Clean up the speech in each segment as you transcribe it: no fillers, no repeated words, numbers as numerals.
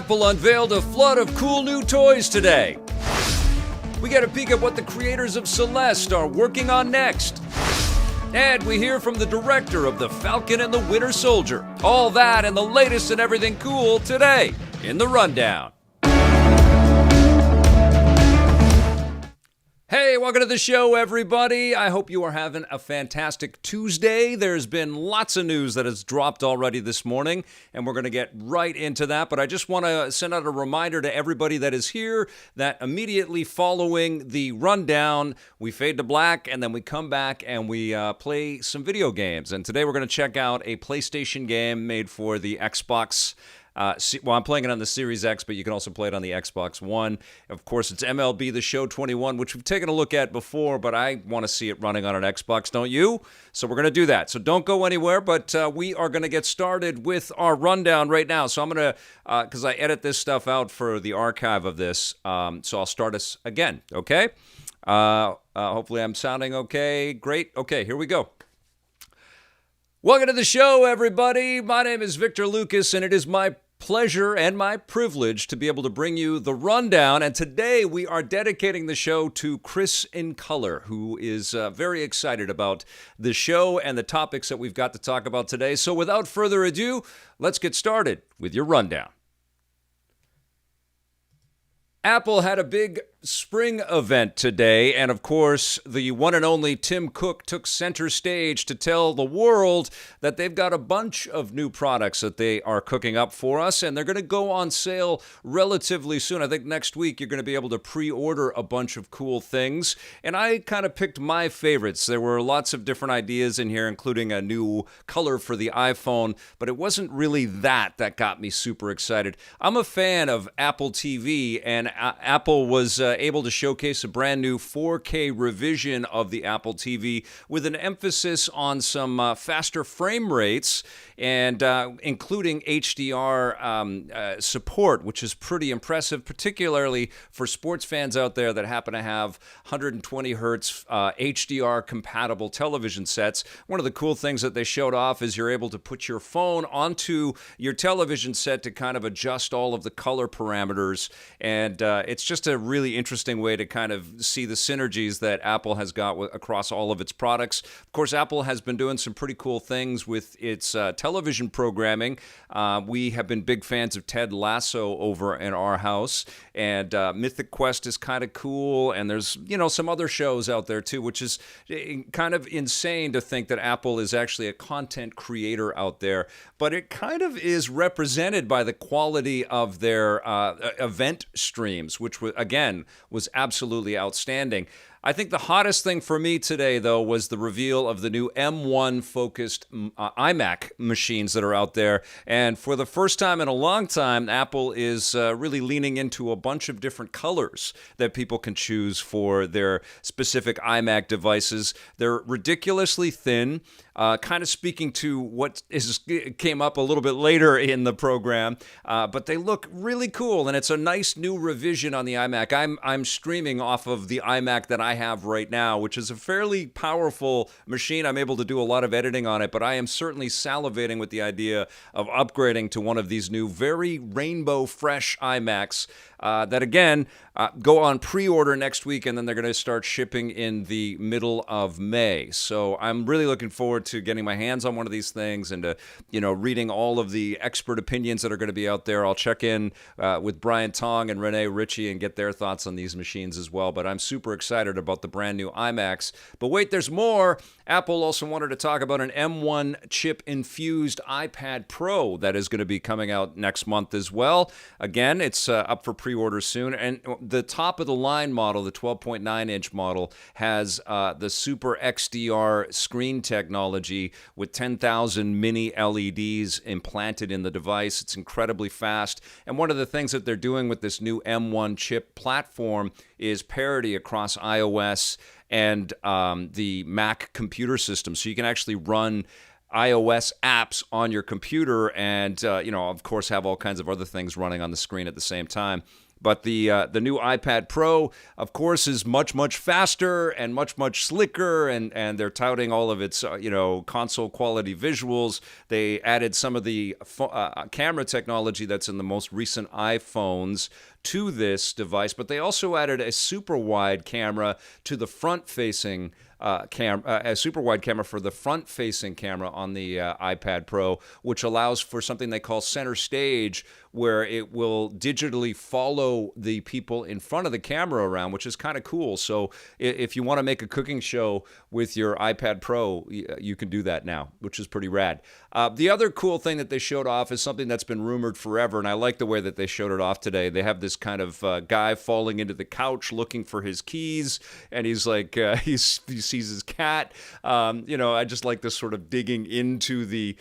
Apple unveiled a flood of cool new toys today. We get a peek at what the creators of Celeste are working on next. And we hear from the director of the Falcon and the Winter Soldier. All that and the latest and everything cool today in the Rundown. Hey, welcome to the show, everybody. I hope you are having a fantastic Tuesday. There's been lots of news that has dropped already this morning, and we're going to get right into that. But I just want to send out a reminder to everybody that is here that immediately following the rundown, we fade to black, and then we come back and we play some video games. And today we're going to check out a PlayStation game made for the Xbox. I'm playing it on the Series X, but you can also play it on the Xbox One. Of course, it's MLB The Show 21, which we've taken a look at before, but I want to see it running on an Xbox, don't you? So we're going to do that. So don't go anywhere, but we are going to get started with our rundown right now. So I'm going to, because I edit this stuff out for the archive of this, so I'll start us again, okay? Hopefully I'm sounding okay. Great. Okay, here we go. Welcome to the show, everybody. My name is Victor Lucas, and it is my pleasure and my privilege to be able to bring you the rundown. And today we are dedicating the show to Chris in Color, who is very excited about the show and the topics that we've got to talk about today. So without further ado, let's get started with your rundown. Apple had a big spring event today, and of course, the one and only Tim Cook took center stage to tell the world that they've got a bunch of new products that they are cooking up for us, and they're going to go on sale relatively soon. I think next week you're going to be able to pre-order a bunch of cool things, and I kind of picked my favorites. There were lots of different ideas in here, including a new color for the iPhone, but it wasn't really that got me super excited. I'm a fan of Apple TV, and Apple was able to showcase a brand new 4K revision of the Apple TV with an emphasis on some faster frame rates and including HDR support, which is pretty impressive, particularly for sports fans out there that happen to have 120 hertz HDR compatible television sets. One of the cool things that they showed off is you're able to put your phone onto your television set to kind of adjust all of the color parameters, and it's just a really interesting way to kind of see the synergies that Apple has got across all of its products. Of course, Apple has been doing some pretty cool things with its television programming. We have been big fans of Ted Lasso over in our house, and Mythic Quest is kind of cool, and there's, some other shows out there too, which is kind of insane to think that Apple is actually a content creator out there, but it kind of is represented by the quality of their event streams, which was absolutely outstanding. I think the hottest thing for me today, though, was the reveal of the new M1-focused iMac machines that are out there. And for the first time in a long time, Apple is really leaning into a bunch of different colors that people can choose for their specific iMac devices. They're ridiculously thin, kind of speaking to what came up a little bit later in the program, but they look really cool, and it's a nice new revision on the iMac. I'm streaming off of the iMac that I have right now, which is a fairly powerful machine. I'm able to do a lot of editing on it, but I am certainly salivating with the idea of upgrading to one of these new very rainbow fresh iMacs that, again, go on pre-order next week, and then they're going to start shipping in the middle of May. So I'm really looking forward to getting my hands on one of these things and to, reading all of the expert opinions that are going to be out there. I'll check in with Brian Tong and Renee Ritchie and get their thoughts on these machines as well. But I'm super excited about the brand new iMacs. But wait, there's more. Apple also wanted to talk about an M1 chip-infused iPad Pro that is going to be coming out next month as well. Again, it's up for pre-order soon. And the top-of-the-line model, the 12.9-inch model, has the Super XDR screen technology with 10,000 mini LEDs implanted in the device. It's incredibly fast. And one of the things that they're doing with this new M1 chip platform is parity across iOS and the Mac computer system. So you can actually run iOS apps on your computer and, of course, have all kinds of other things running on the screen at the same time. But the new iPad Pro, of course, is much, much faster and much, much slicker, and they're touting all of its console quality visuals. They added some of the camera technology that's in the most recent iPhones to this device, but they also added a super wide camera to the front-facing a super wide camera for the front-facing camera on the iPad Pro, which allows for something they call center stage, where it will digitally follow the people in front of the camera around, which is kind of cool. So if you want to make a cooking show with your iPad Pro, you can do that now, which is pretty rad. The other cool thing that they showed off is something that's been rumored forever, and I like the way that they showed it off today. They have this kind of guy falling into the couch looking for his keys, and he's like, he sees his cat. I just like this sort of digging into the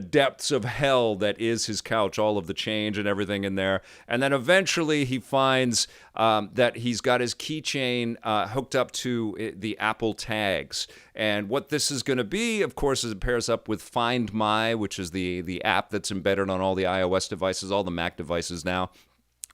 depths of hell that is his couch, all of the change and everything in there. And then eventually he finds that he's got his keychain hooked up to the Apple tags. And what this is going to be, of course, is it pairs up with Find My, which is the app that's embedded on all the iOS devices, all the Mac devices now.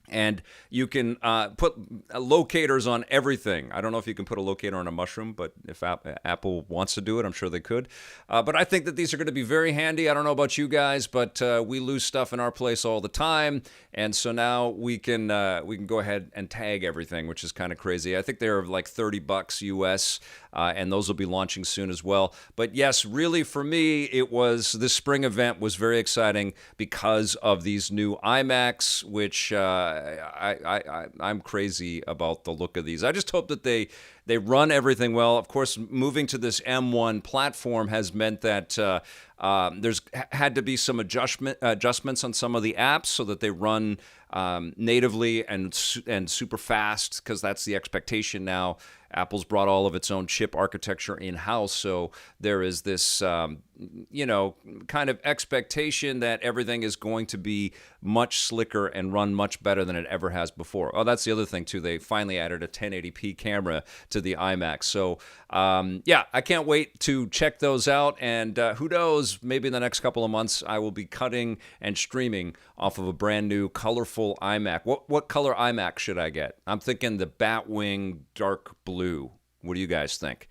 And you can put locators on everything. I don't know if you can put a locator on a mushroom, but if Apple wants to do it, I'm sure they could. But I think that these are going to be very handy. I don't know about you guys, but we lose stuff in our place all the time. And so now we can go ahead and tag everything, which is kind of crazy. I think they're like $30 US, and those will be launching soon as well. But yes, really for me, this spring event was very exciting because of these new iMacs, which I'm crazy about the look of these. I just hope that they run everything well. Of course, moving to this M1 platform has meant that there's had to be some adjustments on some of the apps so that they run natively and super fast, because that's the expectation now. Apple's brought all of its own chip architecture in-house, so there is this, kind of expectation that everything is going to be much slicker and run much better than it ever has before. Oh, that's the other thing, too. They finally added a 1080p camera to the iMac. So, I can't wait to check those out, and who knows, maybe in the next couple of months, I will be cutting and streaming off of a brand new colorful iMac. What color iMac should I get? I'm thinking the Batwing dark blue. What do you guys think?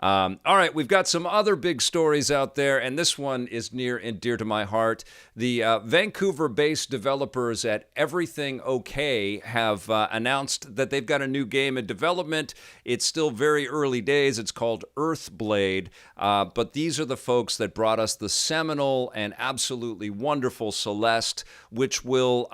All right, we've got some other big stories out there, and this one is near and dear to my heart. The Vancouver-based developers at Everything OK have announced that they've got a new game in development. It's still very early days. It's called Earthblade, but these are the folks that brought us the seminal and absolutely wonderful Celeste, which will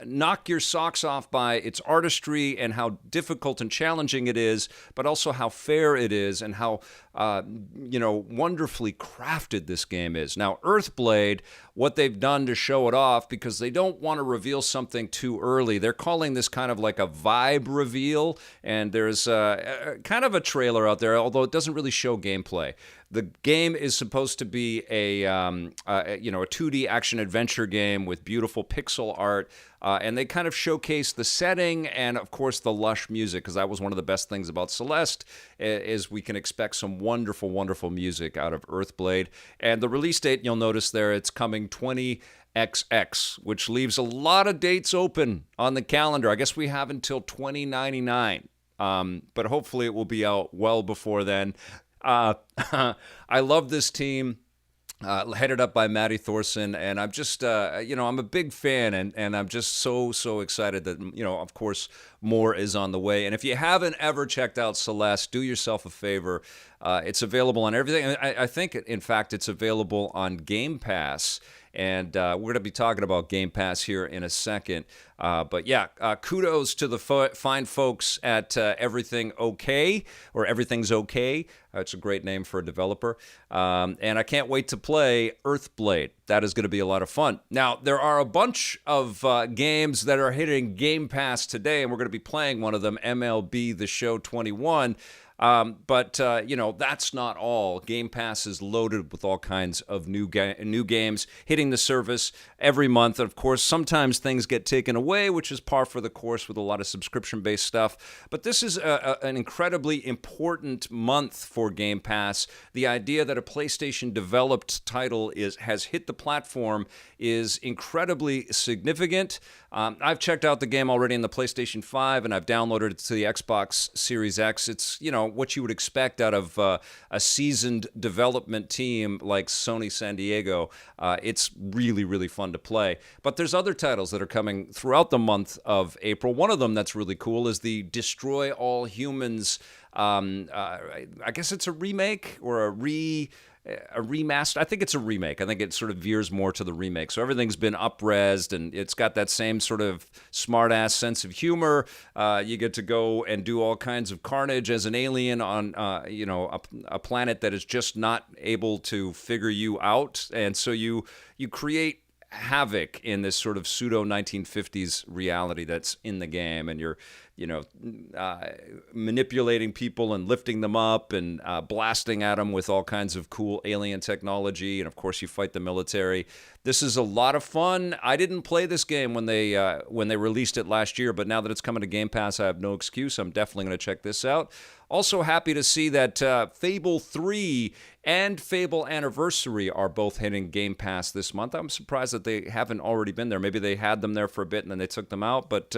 knock your socks off by its artistry and how difficult and challenging it is, but also how fair it is and how wonderfully crafted this game is. Now, Earthblade, what they've done to show it off, because they don't want to reveal something too early, they're calling this kind of like a vibe reveal, and there's kind of a trailer out there, although it doesn't really show gameplay. The game is supposed to be a 2D action-adventure game with beautiful pixel art, and they kind of showcase the setting and, of course, the lush music, because that was one of the best things about Celeste, is we can expect some wonderful, wonderful music out of Earthblade. And the release date, you'll notice there, it's coming 20XX, which leaves a lot of dates open on the calendar. I guess we have until 2099, but hopefully it will be out well before then. I love this team, headed up by Matty Thorson, and I'm just, I'm a big fan, and I'm just so excited that, of course, more is on the way. And if you haven't ever checked out Celeste, do yourself a favor. It's available on everything. I think, in fact, it's available on Game Pass. And we're going to be talking about Game Pass here in a second. But yeah, kudos to the fine folks at Everything OK, or Everything's OK. It's a great name for a developer. And I can't wait to play Earthblade. That is going to be a lot of fun. Now, there are a bunch of games that are hitting Game Pass today, and we're going to be playing one of them, MLB The Show 21. But that's not all. Game Pass is loaded with all kinds of new games hitting the service every month. Of course, sometimes things get taken away, which is par for the course with a lot of subscription-based stuff. But this is an incredibly important month for Game Pass. The idea that a PlayStation-developed title has hit the platform is incredibly significant. I've checked out the game already in the PlayStation 5, and I've downloaded it to the Xbox Series X. It's, what you would expect out of a seasoned development team like Sony San Diego. It's really, really fun to play. But there's other titles that are coming throughout the month of April. One of them that's really cool is the Destroy All Humans. I guess it's a remake or a remaster. I think it's a remake. I think it sort of veers more to the remake. So everything's been up-resed, and it's got that same sort of smart-ass sense of humor. You get to go and do all kinds of carnage as an alien on, a planet that is just not able to figure you out. And so you create havoc in this sort of pseudo 1950s reality that's in the game, and you're manipulating people and lifting them up and blasting at them with all kinds of cool alien technology, and of course you fight the military. This is a lot of fun. I didn't play this game when they released it last year, but now that it's coming to Game Pass, I have no excuse. I'm definitely going to check this out. Also happy to see that Fable 3 and Fable Anniversary are both hitting Game Pass this month. I'm surprised that they haven't already been there. Maybe they had them there for a bit and then they took them out, but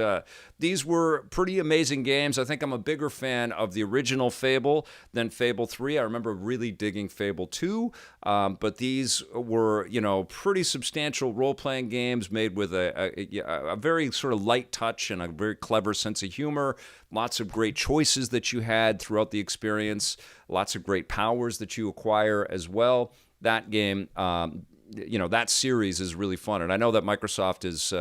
these were pretty amazing games. I think I'm a bigger fan of the original Fable than Fable 3. I remember really digging Fable 2, but these were, pretty substantial role-playing games made with a very sort of light touch and a very clever sense of humor. Lots of great choices that you had throughout the experience. Lots of great powers that you acquire as well. That game, that series is really fun. And I know that Microsoft is,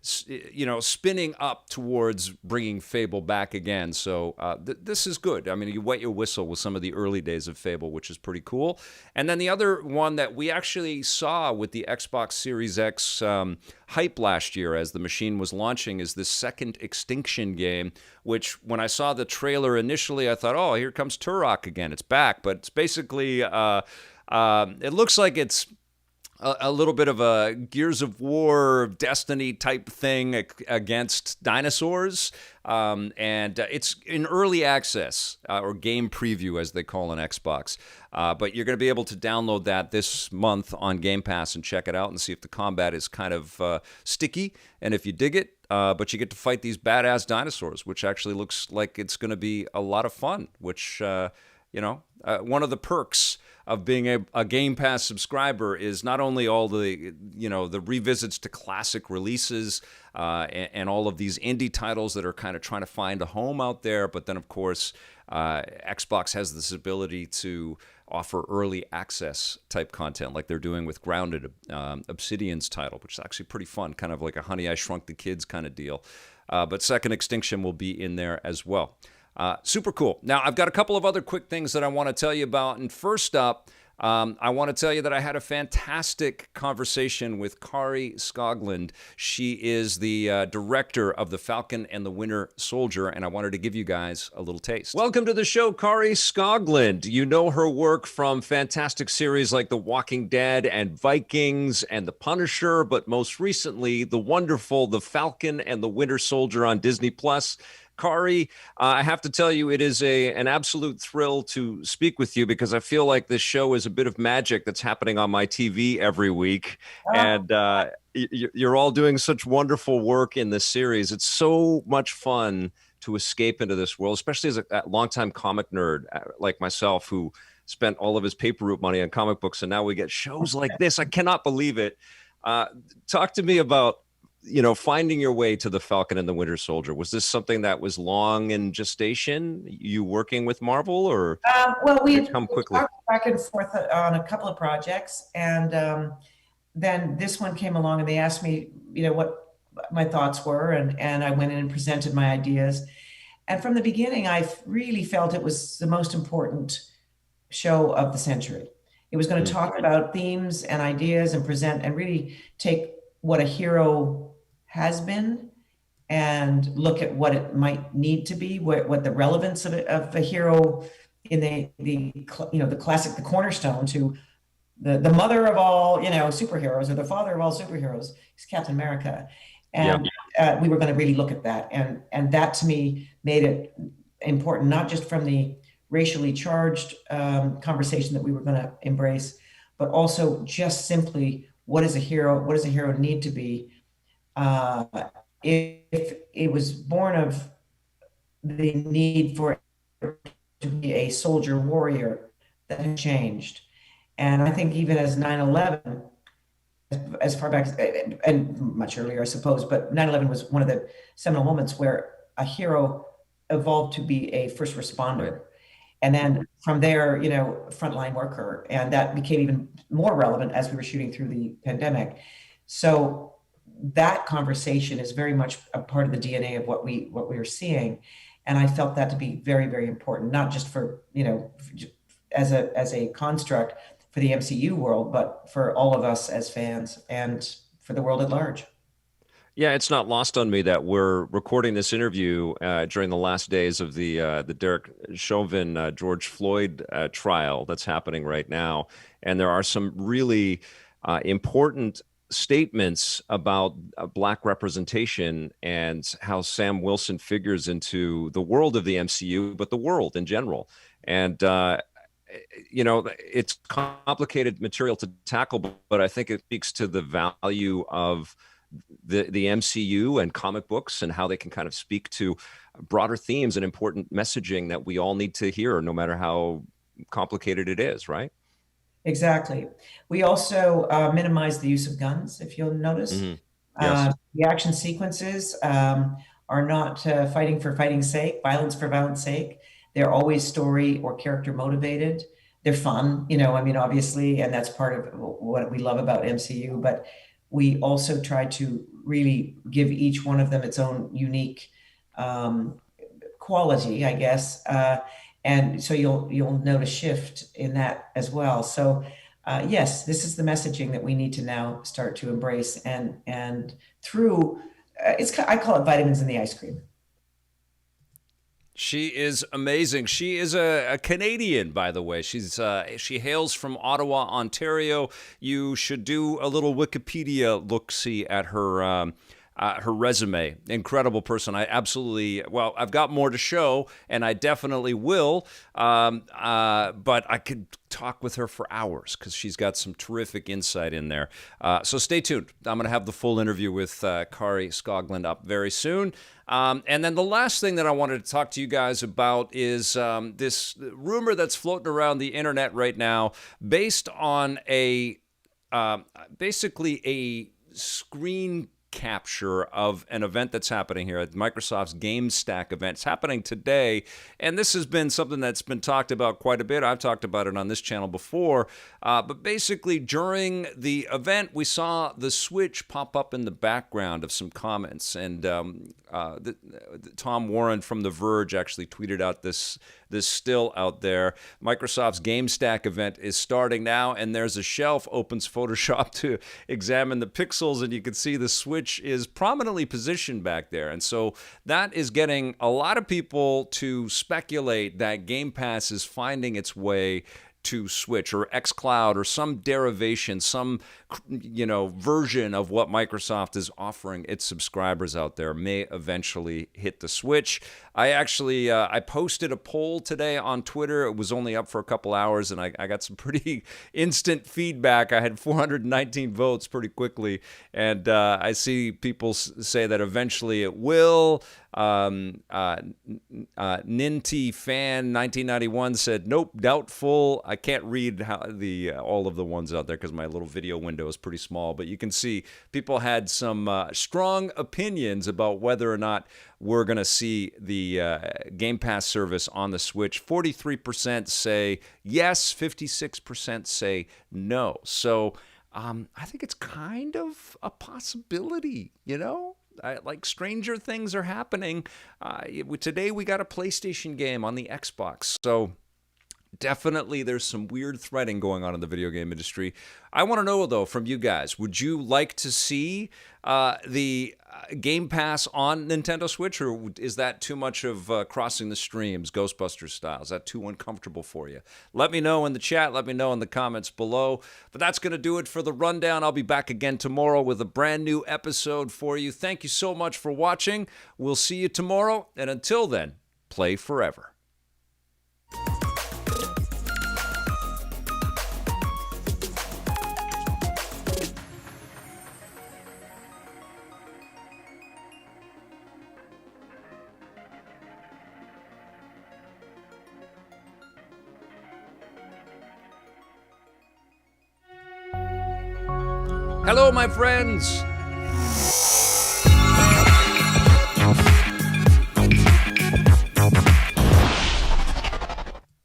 spinning up towards bringing Fable back again. So this is good. I mean, you wet your whistle with some of the early days of Fable, which is pretty cool. And then the other one that we actually saw with the Xbox Series X hype last year as the machine was launching is this Second Extinction game, which when I saw the trailer initially, I thought, oh, here comes Turok again. It's back. But it's basically, it looks like it's a little bit of a Gears of War, Destiny type thing against dinosaurs. And it's in early access, or game preview as they call an Xbox. But you're going to be able to download that this month on Game Pass and check it out and see if the combat is kind of sticky and if you dig it. But you get to fight these badass dinosaurs, which actually looks like it's going to be a lot of fun, which, one of the perks of being a Game Pass subscriber is not only all the revisits to classic releases and all of these indie titles that are kind of trying to find a home out there, but then, of course, Xbox has this ability to offer early access type content like they're doing with Grounded, Obsidian's title, which is actually pretty fun, kind of like a Honey, I Shrunk the Kids kind of deal. But Second Extinction will be in there as well. Super cool. Now, I've got a couple of other quick things that I want to tell you about. And first up, I want to tell you that I had a fantastic conversation with Kari Skoglund. She is the director of the Falcon and the Winter Soldier, and I wanted to give you guys a little taste. Welcome to the show, Kari Skoglund. You know her work from fantastic series like The Walking Dead and Vikings and The Punisher, but most recently, the wonderful The Falcon and the Winter Soldier on Disney+. Kari, I have to tell you, it is an absolute thrill to speak with you because I feel like this show is a bit of magic that's happening on my TV every week. And you're all doing such wonderful work in this series. It's so much fun to escape into this world, especially as a longtime comic nerd like myself who spent all of his paper route money on comic books. And now we get shows like this. I cannot believe it. Talk to me about finding your way to the Falcon and the Winter Soldier. Was this something that was long in gestation, you working with Marvel, or we come quickly? Talked back and forth on a couple of projects, and then this one came along and they asked me, what my thoughts were, and I went in and presented my ideas. And from the beginning, I really felt it was the most important show of the century. It was going to talk about themes and ideas and present and really take what a hero has been and look at what it might need to be, what the relevance of a hero in the classic, the cornerstone to the mother of all, superheroes, or the father of all superheroes is Captain America. Yeah. And we were going to really look at that. And that to me made it important, not just from the racially charged conversation that we were going to embrace, but also just simply what does a hero need to be? If it was born of the need for it to be a soldier warrior, that had changed. And I think even as 9/11, as far back and much earlier, I suppose, but 9/11 was one of the seminal moments where a hero evolved to be a first responder. And then from there, frontline worker. And that became even more relevant as we were shooting through the pandemic. So that conversation is very much a part of the DNA of what we were seeing. And I felt that to be very, very important, not just for, as a construct for the MCU world, but for all of us as fans and for the world at large. Yeah, it's not lost on me that we're recording this interview during the last days of the Derek Chauvin, George Floyd trial that's happening right now, and there are some really important statements about Black representation and how Sam Wilson figures into the world of the MCU, but the world in general. And it's complicated material to tackle, but I think it speaks to the value of the MCU and comic books and how they can kind of speak to broader themes and important messaging that we all need to hear, no matter how complicated it is, right? Exactly. We also minimize the use of guns, if you'll notice. Yes. The action sequences are not fighting for fighting's sake, violence for violence sake. They're always story or character motivated. They're fun, obviously, and that's part of what we love about MCU. But we also try to really give each one of them its own unique quality, I guess. And so you'll note a shift in that as well. So yes, this is the messaging that we need to now start to embrace, and through I call it vitamins in the ice cream. She is amazing. She is a Canadian, by the way. She hails from Ottawa, Ontario. You should do a little Wikipedia look-see at her resume. Incredible person. I've got more to show, and I definitely will. But I could talk with her for hours because she's got some terrific insight in there. So stay tuned. I'm going to have the full interview with Kari Skoglund up very soon. And then the last thing that I wanted to talk to you guys about is this rumor that's floating around the internet right now, based on basically a screen capture of an event that's happening here at Microsoft's GameStack event. It's happening today, and this has been something that's been talked about quite a bit. I've talked about it on this channel before, but basically during the event, we saw the Switch pop up in the background of some comments, and Tom Warren from The Verge actually tweeted out this still out there. Microsoft's GameStack event is starting now, and there's a shelf, opens Photoshop to examine the pixels, and you can see the Switch is prominently positioned back there. And so that is getting a lot of people to speculate that Game Pass is finding its way to Switch or xCloud or some derivation, some version of what Microsoft is offering its subscribers out there may eventually hit the Switch. I actually I posted a poll today on Twitter. It was only up for a couple hours, and I got some pretty instant feedback. I had 419 votes pretty quickly, and I see people say that eventually it will. Ninty Fan 1991 said, nope, doubtful. I can't read all of the ones out there because my little video window is pretty small, but you can see people had some strong opinions about whether or not we're going to see the Game Pass service on the Switch. 43% say yes, 56% say no. So I think it's kind of a possibility, like stranger things are happening. Today we got a PlayStation game on the Xbox. So Definitely there's some weird threading going on in the video game industry. I want to know, though, from you guys, would you like to see the Game Pass on Nintendo Switch, or is that too much of crossing the streams, Ghostbusters style? Is that too uncomfortable for you? Let me know in the chat. Let me know in the comments below. But that's going to do it for the rundown. I'll be back again tomorrow with a brand new episode for you. Thank you so much for watching. We'll see you tomorrow. And until then, play forever. Hello, my friends.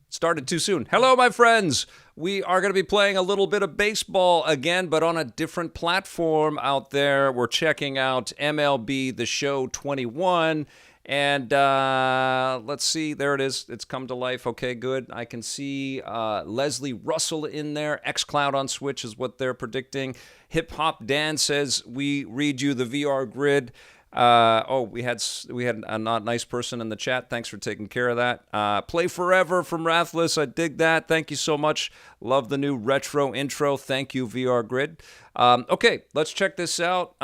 Started too soon. Hello, my friends. We are going to be playing a little bit of baseball again, but on a different platform out there. We're checking out MLB The Show 21. And let's see. There it is. It's come to life. Okay, good. I can see Leslie Russell in there. xCloud on Switch is what they're predicting. Hip Hop Dan says, we read you the VR grid. We had a not nice person in the chat. Thanks for taking care of that. Play Forever from Rathless. I dig that. Thank you so much. Love the new retro intro. Thank you, VR grid. Okay, let's check this out.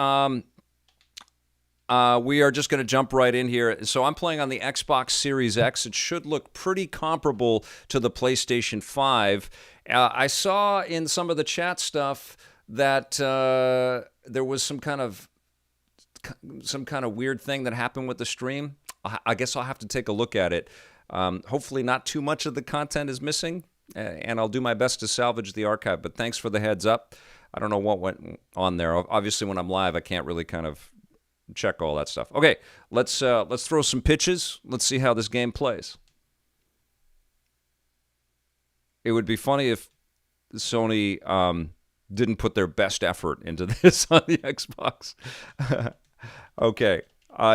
We are just going to jump right in here. So I'm playing on the Xbox Series X. It should look pretty comparable to the PlayStation 5. I saw in some of the chat stuff that there was some kind of weird thing that happened with the stream. I guess I'll have to take a look at it. Hopefully not too much of the content is missing, and I'll do my best to salvage the archive. But thanks for the heads up. I don't know what went on there. Obviously, when I'm live, I can't really kind of check all that stuff. Okay, let's throw some pitches. Let's see how this game plays. It would be funny if Sony didn't put their best effort into this on the Xbox. Okay.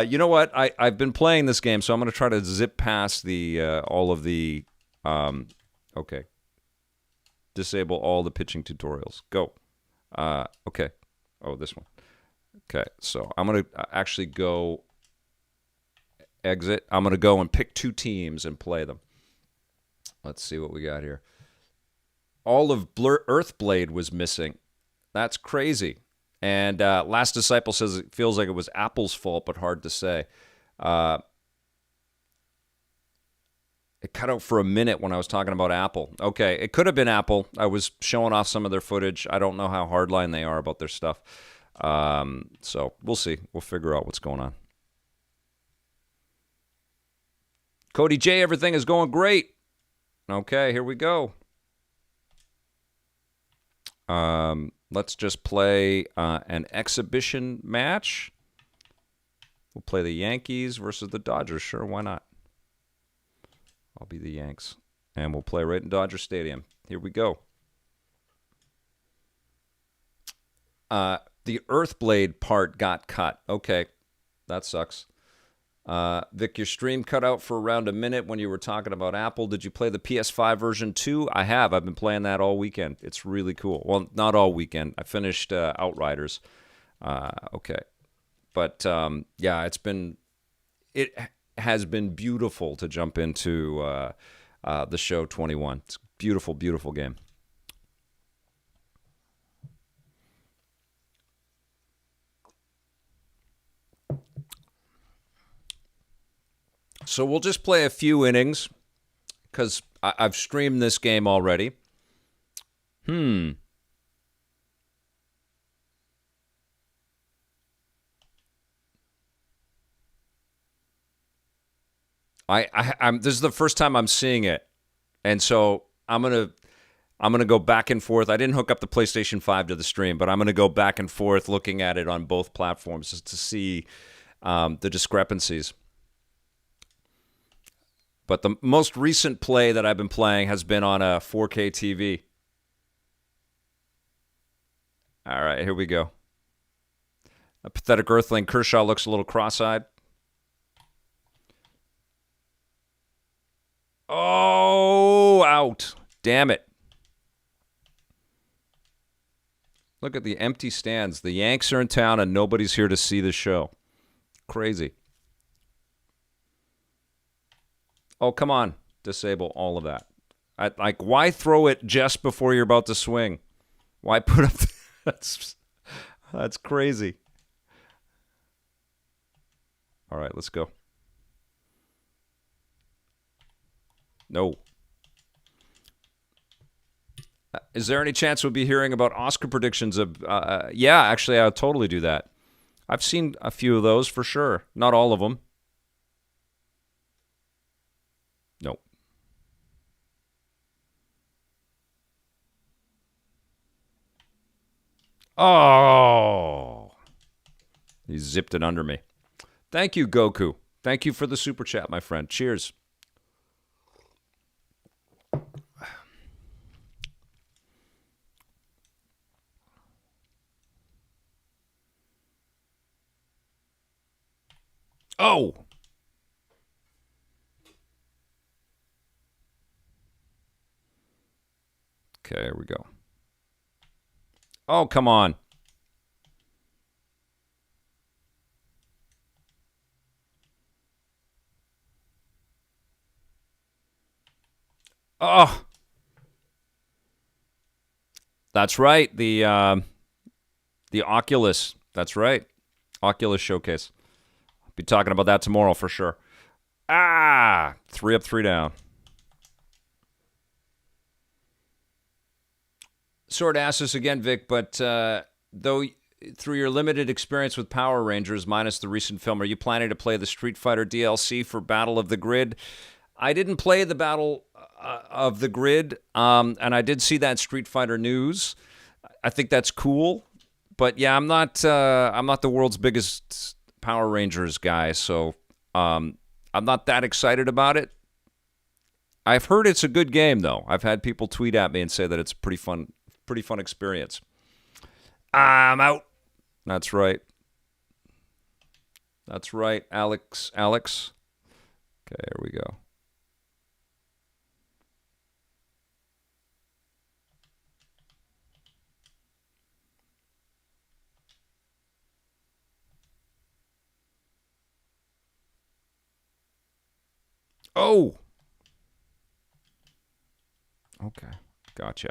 You know what? I've been playing this game, so I'm going to try to zip past all of the... okay. Disable all the pitching tutorials. Go. Okay. Oh, this one. Okay, so I'm going to actually go exit. I'm going to go and pick two teams and play them. Let's see what we got here. All of Earthblade was missing. That's crazy. And Last Disciple says it feels like it was Apple's fault, but hard to say. It cut out for a minute when I was talking about Apple. Okay, it could have been Apple. I was showing off some of their footage. I don't know how hardline they are about their stuff. So we'll see. We'll figure out what's going on. Cody J, everything is going great. Okay, here we go. Let's just play an exhibition match. We'll play the Yankees versus the Dodgers. Sure, why not? I'll be the Yanks. And we'll play right in Dodger Stadium. Here we go. The Earthblade part got cut. Okay, that sucks. Vic, your stream cut out for around a minute when you were talking about Apple. Did you play the PS5 version too? I have. I've been playing that all weekend. It's really cool. Well, not all weekend. I finished Outriders. Okay. But, yeah, it has been beautiful to jump into the show 21. It's a beautiful, beautiful game. So we'll just play a few innings because I've streamed this game already. This is the first time I'm seeing it, and so I'm gonna go back and forth. I didn't hook up the PlayStation 5 to the stream, but I'm gonna go back and forth looking at it on both platforms just to see the discrepancies. But the most recent play that I've been playing has been on a 4K TV. All right, here we go. A pathetic Earthling. Kershaw looks a little cross-eyed. Oh, out. Damn it. Look at the empty stands. The Yanks are in town and nobody's here to see the show. Crazy. Oh, come on. Disable all of that. Why throw it just before you're about to swing? Why put up... That's crazy. All right, let's go. No. Is there any chance we'll be hearing about Oscar predictions of... yeah, actually, I'll totally do that. I've seen a few of those for sure. Not all of them. No. Oh. He zipped it under me. Thank you, Goku. Thank you for the super chat, my friend. Cheers. Oh. Okay, here we go. Oh, come on. Oh. That's right. The Oculus. That's right. Oculus Showcase. I'll be talking about that tomorrow for sure. 3 up, 3 down. Sort of asked this again, Vic, but though through your limited experience with Power Rangers, minus the recent film, are you planning to play the Street Fighter DLC for Battle of the Grid? I didn't play the Battle of the Grid, and I did see that Street Fighter news. I think that's cool, but yeah, I'm not the world's biggest Power Rangers guy, so I'm not that excited about it. I've heard it's a good game, though. I've had people tweet at me and say that it's a pretty fun experience. I'm out. That's right. That's right, Alex. Okay, here we go. Oh. Okay, gotcha.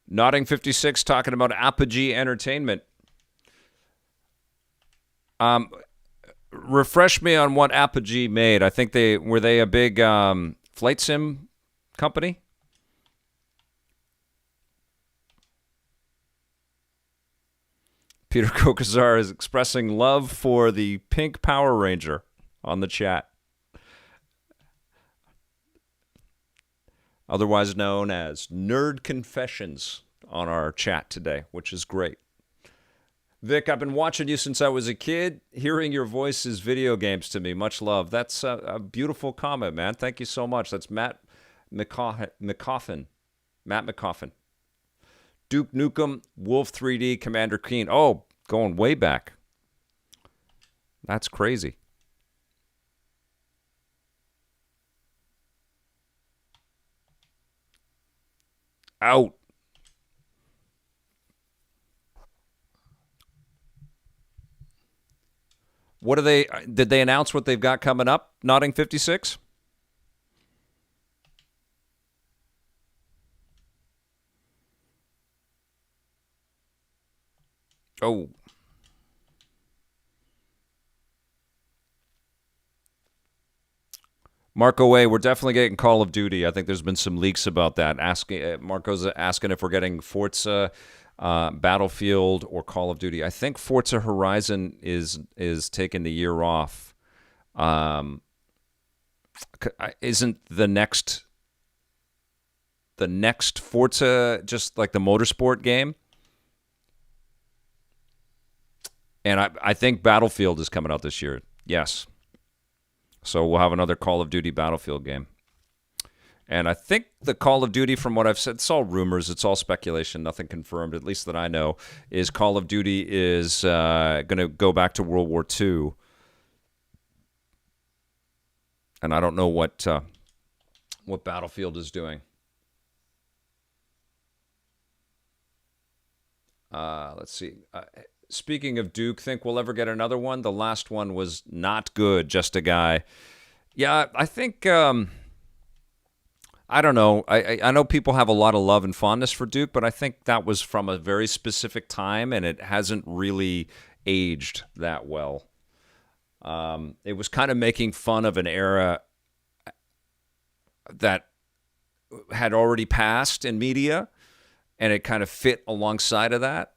Nodding 56 talking about Apogee Entertainment. Refresh me on what Apogee made. I think they were a big flight sim company. Peter Kokazar is expressing love for the pink Power Ranger on the chat. Otherwise known as Nerd Confessions on our chat today, which is great. Vic, I've been watching you since I was a kid. Hearing your voice is video games to me. Much love. That's a beautiful comment, man. Thank you so much. That's Matt McCoffin. Matt McCoffin. Duke Nukem, Wolf 3D, Commander Keen. Oh, going way back. That's crazy. Out. What are they? Did they announce what they've got coming up? Nodding 56? Oh. Marco A., we're definitely getting Call of Duty. I think there's been some leaks about that. Marco's asking if we're getting Forza, Battlefield, or Call of Duty. I think Forza Horizon is taking the year off. Isn't the next Forza just like the motorsport game? And I think Battlefield is coming out this year. Yes. So we'll have another Call of Duty Battlefield game. And I think the Call of Duty, from what I've said, it's all rumors, it's all speculation, nothing confirmed, at least that I know, is Call of Duty is going to go back to World War II. And I don't know what Battlefield is doing. Let's see. Speaking of Duke, think we'll ever get another one? The last one was not good, just a guy. Yeah, I think... I don't know. I know people have a lot of love and fondness for Duke, but I think that was from a very specific time, and it hasn't really aged that well. It was kind of making fun of an era that had already passed in media, and it kind of fit alongside of that.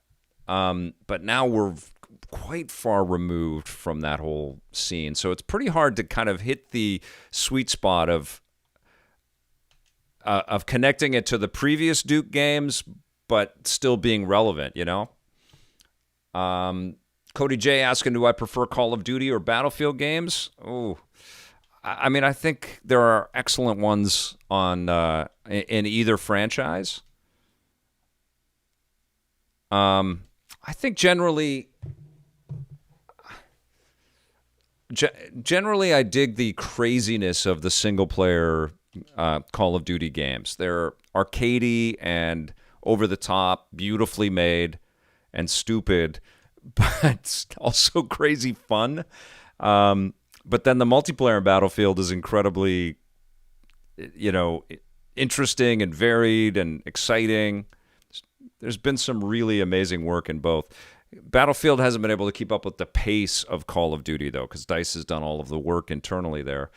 But now we're quite far removed from that whole scene, so it's pretty hard to kind of hit the sweet spot of connecting it to the previous Duke games, but still being relevant, you know? Cody J asking, do I prefer Call of Duty or Battlefield games? Oh, I mean, I think there are excellent ones on in either franchise. I think generally I dig the craziness of the single-player Call of Duty games. They're arcadey and over the top, beautifully made and stupid, but also crazy fun. But then the multiplayer in Battlefield is incredibly, interesting and varied and exciting. There's been some really amazing work in both. Battlefield hasn't been able to keep up with the pace of Call of Duty, though, because DICE has done all of the work internally there.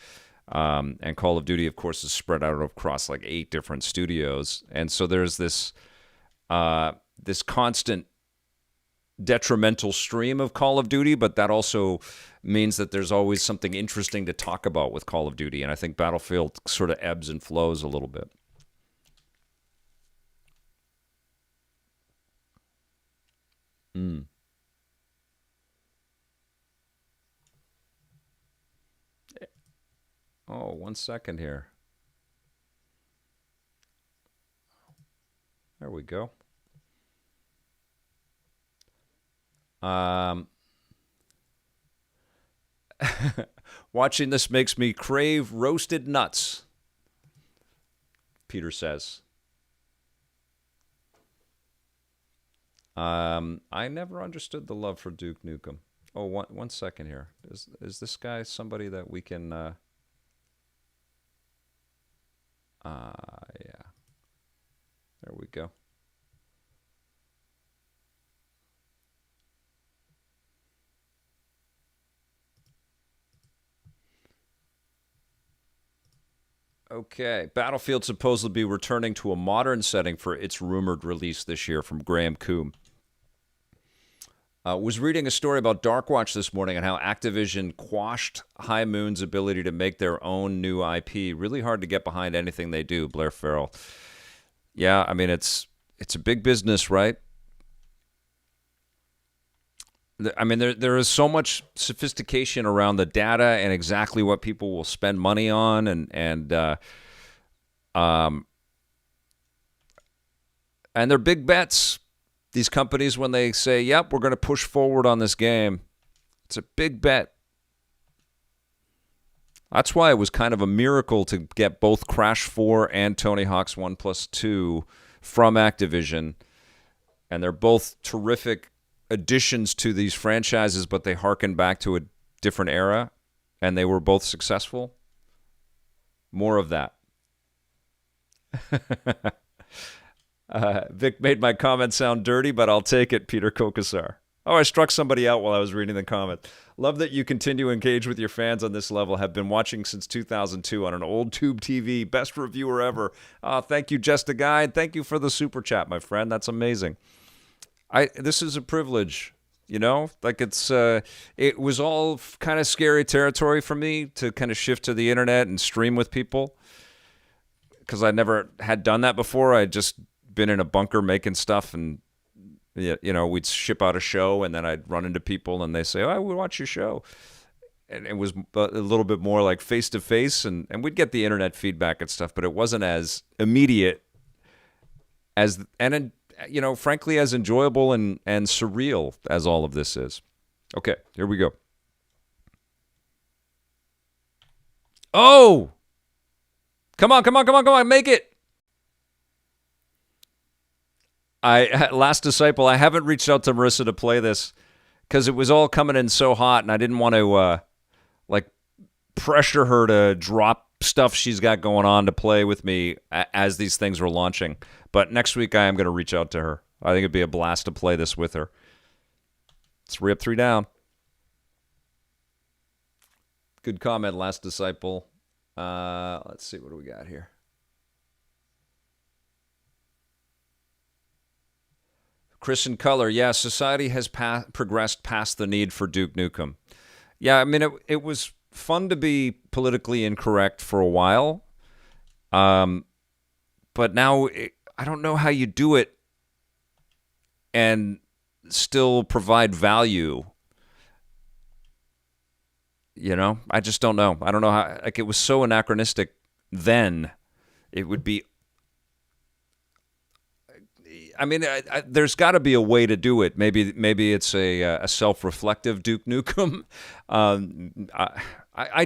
And Call of Duty, of course, is spread out across like 8 different studios. And so there's this constant detrimental stream of Call of Duty, but that also means that there's always something interesting to talk about with Call of Duty. And I think Battlefield sort of ebbs and flows a little bit. Oh, 1 second here. There we go. Watching this makes me crave roasted nuts, Peter says. I never understood the love for Duke Nukem. Oh, one second here. Is this guy somebody that we can... yeah. There we go. Okay. Battlefield supposedly returning to a modern setting for its rumored release this year, from Graham Coombe. Was reading a story about Darkwatch this morning and how Activision quashed High Moon's ability to make their own new IP. Really hard to get behind anything they do, Blair Farrell. Yeah, I mean, it's a big business, right? I mean, there is so much sophistication around the data and exactly what people will spend money on, and they're big bets. These companies, when they say, yep, we're going to push forward on this game, it's a big bet. That's why it was kind of a miracle to get both Crash 4 and Tony Hawk's 1+2 from Activision. And they're both terrific additions to these franchises, but they harken back to a different era, and they were both successful. More of that. Vic made my comment sound dirty, but I'll take it, Peter Kokasar. Oh, I struck somebody out while I was reading the comment. Love that you continue to engage with your fans on this level. Have been watching since 2002 on an old tube TV. Best reviewer ever. Thank you, Just a Guide. Thank you for the super chat, my friend. That's amazing. This is a privilege, you know? Like it was all kind of scary territory for me to kind of shift to the internet and stream with people, because I never had done that before. I'd just been in a bunker making stuff, and we'd ship out a show, and then I'd run into people and they say, oh, I would watch your show. and it was a little bit more like face to face, and we'd get the internet feedback and stuff, but it wasn't as immediate as, and frankly, as enjoyable and surreal as all of this is. Okay, here we go. Oh, come on, make it. Last Disciple, I haven't reached out to Marissa to play this because it was all coming in so hot, and I didn't want to pressure her to drop stuff she's got going on to play with me as these things were launching. But next week I am going to reach out to her. I think it'd be a blast to play this with her. It's 3 up, 3 down. Good comment, Last Disciple. Let's see, what do we got here? Chris in color, yeah, society has progressed past the need for Duke Nukem. Yeah, I mean, it was fun to be politically incorrect for a while, but now I don't know how you do it and still provide value. I just don't know. I don't know how. Like, it was so anachronistic then. It would be. I mean, there's got to be a way to do it. Maybe it's a self-reflective Duke Nukem.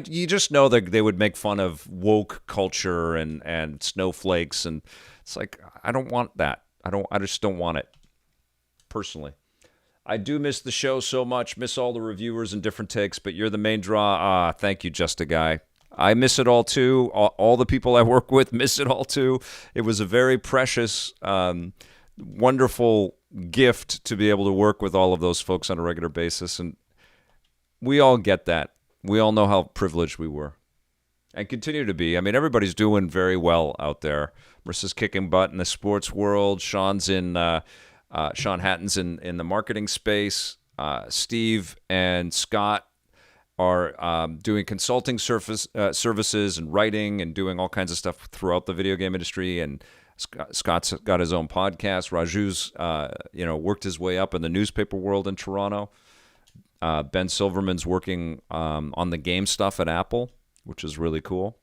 You just know that they would make fun of woke culture and snowflakes, and it's like, I don't want that. I just don't want it, personally. I do miss the show so much. Miss all the reviewers and different takes, but you're the main draw. Thank you, Just a Guy. I miss it all too. All the people I work with miss it all too. It was a very precious, wonderful gift to be able to work with all of those folks on a regular basis, and we all get that. We all know how privileged we were and continue to be. I mean, everybody's doing very well out there. Marissa's kicking butt in the sports world. Sean Hatton's in the marketing space. Steve and Scott are doing consulting services and writing and doing all kinds of stuff throughout the video game industry, and Scott's got his own podcast. Raju's, worked his way up in the newspaper world in Toronto. Ben Silverman's working on the game stuff at Apple, which is really cool.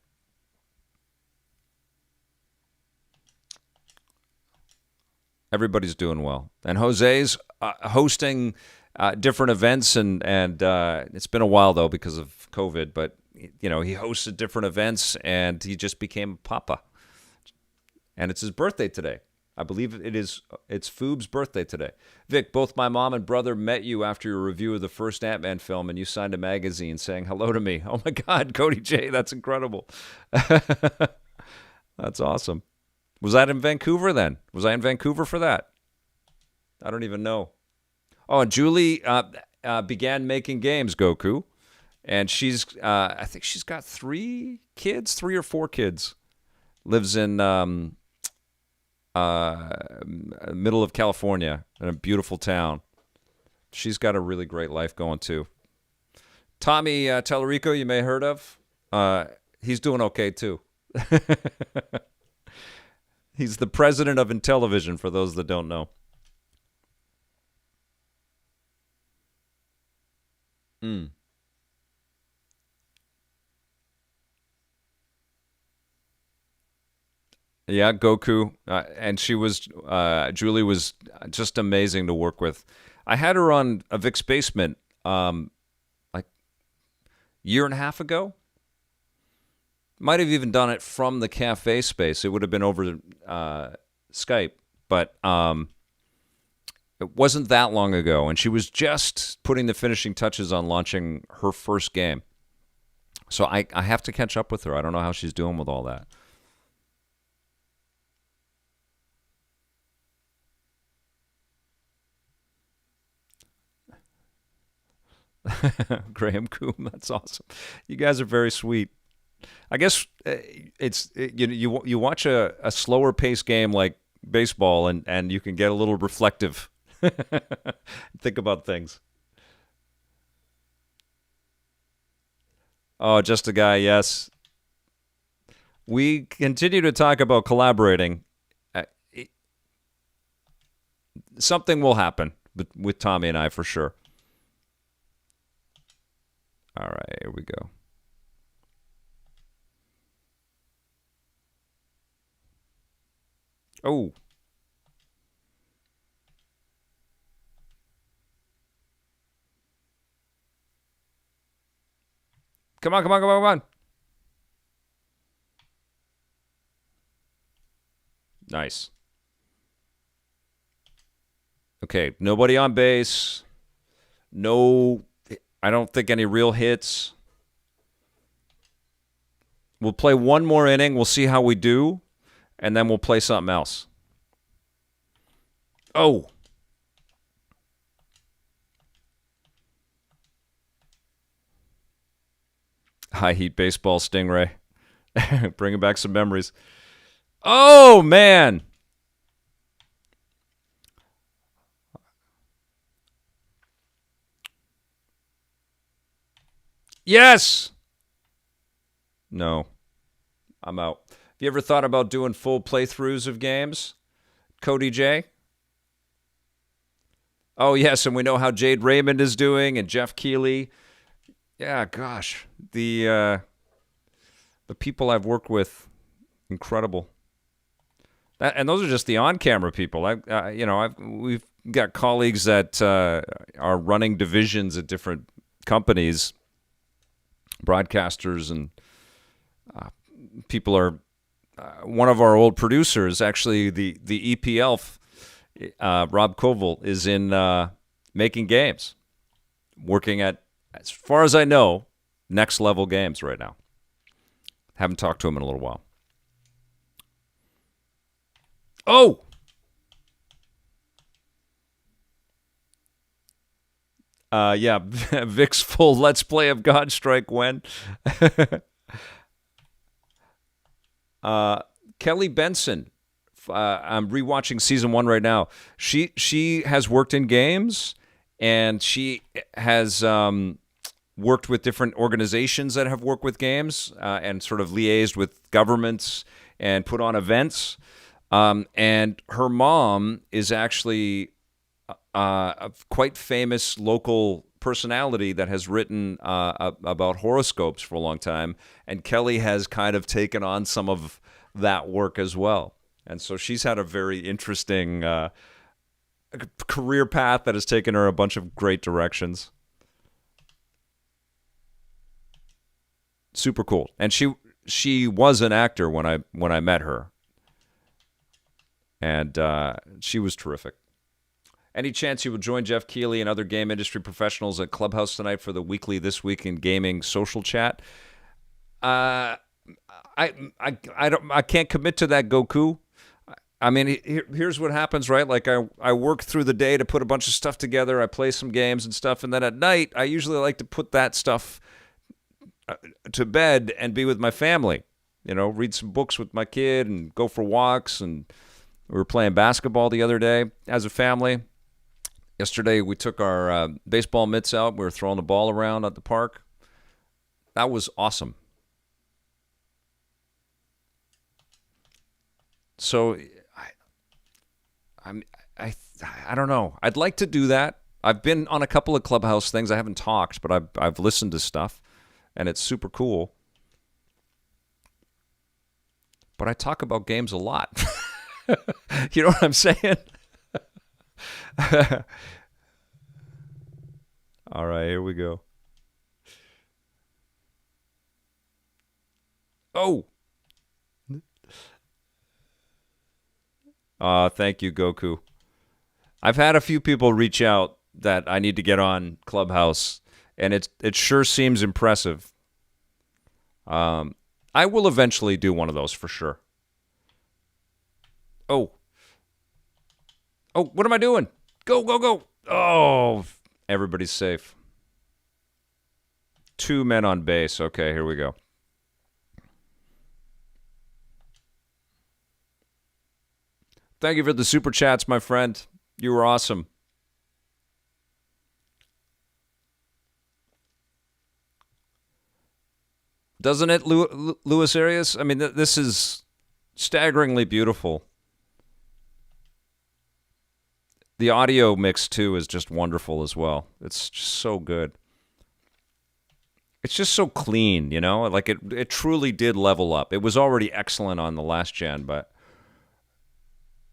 Everybody's doing well. And Jose's hosting different events, and it's been a while, though, because of COVID, but, he hosted different events, and he just became Papa. And it's his birthday today. I believe it's Foob's birthday today. Vic, both my mom and brother met you after your review of the first Ant-Man film, and you signed a magazine saying hello to me. Oh, my God, Cody J., that's incredible. That's awesome. Was that in Vancouver then? Was I in Vancouver for that? I don't even know. Oh, and Julie began making games, Goku. And I think she's got 3 or 4 kids. Lives in middle of California in a beautiful town. She's got a really great life going too. Tommy Tellerico, you may have heard of. He's doing okay too. He's the president of Intellivision, for those that don't know. Yeah, Goku. And Julie was just amazing to work with. I had her on a Vic's Basement like a year and a half ago. Might have even done it from the cafe space. It would have been over Skype, but it wasn't that long ago. And she was just putting the finishing touches on launching her first game. So I have to catch up with her. I don't know how she's doing with all that. Graham Coombe, that's awesome. You guys are very sweet. I guess you watch a slower paced game like baseball, and you can get a little reflective. Think about things. Oh, Just a Guy, yes. We continue to talk about collaborating. Something will happen with Tommy and I for sure. All right, here we go. Oh. Come on, come on, come on, come on. Nice. Okay, nobody on base. No, I don't think any real hits. We'll play one more inning. We'll see how we do, and then we'll play something else. Oh. High heat baseball, Stingray. Bringing back some memories. Oh, man. Yes. No. I'm out. Have you ever thought about doing full playthroughs of games? Cody J? Oh, yes, and we know how Jade Raymond is doing and Jeff Keighley. Yeah, gosh. The people I've worked with, incredible. And those are just the on-camera people. We've got colleagues that are running divisions at different companies, broadcasters, and people are. One of our old producers, actually, the EPL, Rob Koval, is in making games, working at, as far as I know, next level games right now. Haven't talked to him in a little while. Oh! Yeah, Vic's full Let's Play of God Strike When. Kelly Benson. I'm rewatching season 1 right now. She has worked in games, and she has worked with different organizations that have worked with games and sort of liaised with governments and put on events. And her mom is actually a quite famous local personality that has written about horoscopes for a long time. And Kelly has kind of taken on some of that work as well. And so she's had a very interesting career path that has taken her a bunch of great directions. Super cool. And she was an actor when I met her. And she was terrific. Any chance you will join Jeff Keighley and other game industry professionals at Clubhouse tonight for the weekly This Week in Gaming social chat? I can't commit to that, Goku. I mean, here's what happens, right? Like I work through the day to put a bunch of stuff together. I play some games and stuff, and then at night I usually like to put that stuff to bed and be with my family. You know, read some books with my kid and go for walks. And we were playing basketball the other day as a family. Yesterday we took our baseball mitts out. We were throwing the ball around at the park. That was awesome. So I don't know. I'd like to do that. I've been on a couple of Clubhouse things. I haven't talked, but I've listened to stuff, and it's super cool. But I talk about games a lot. You know what I'm saying? All right, here we go. Oh. Thank you, Goku. I've had a few people reach out that I need to get on Clubhouse, and it sure seems impressive. I will eventually do one of those for sure. Oh, what am I doing? Go, go, go. Oh, everybody's safe. 2 men on base. Okay, here we go. Thank you for the super chats, my friend. You were awesome. Doesn't it, Luis Arias? I mean, this is staggeringly beautiful. The audio mix, too, is just wonderful as well. It's just so good. It's just so clean, you know? Like it truly did level up. It was already excellent on the last gen,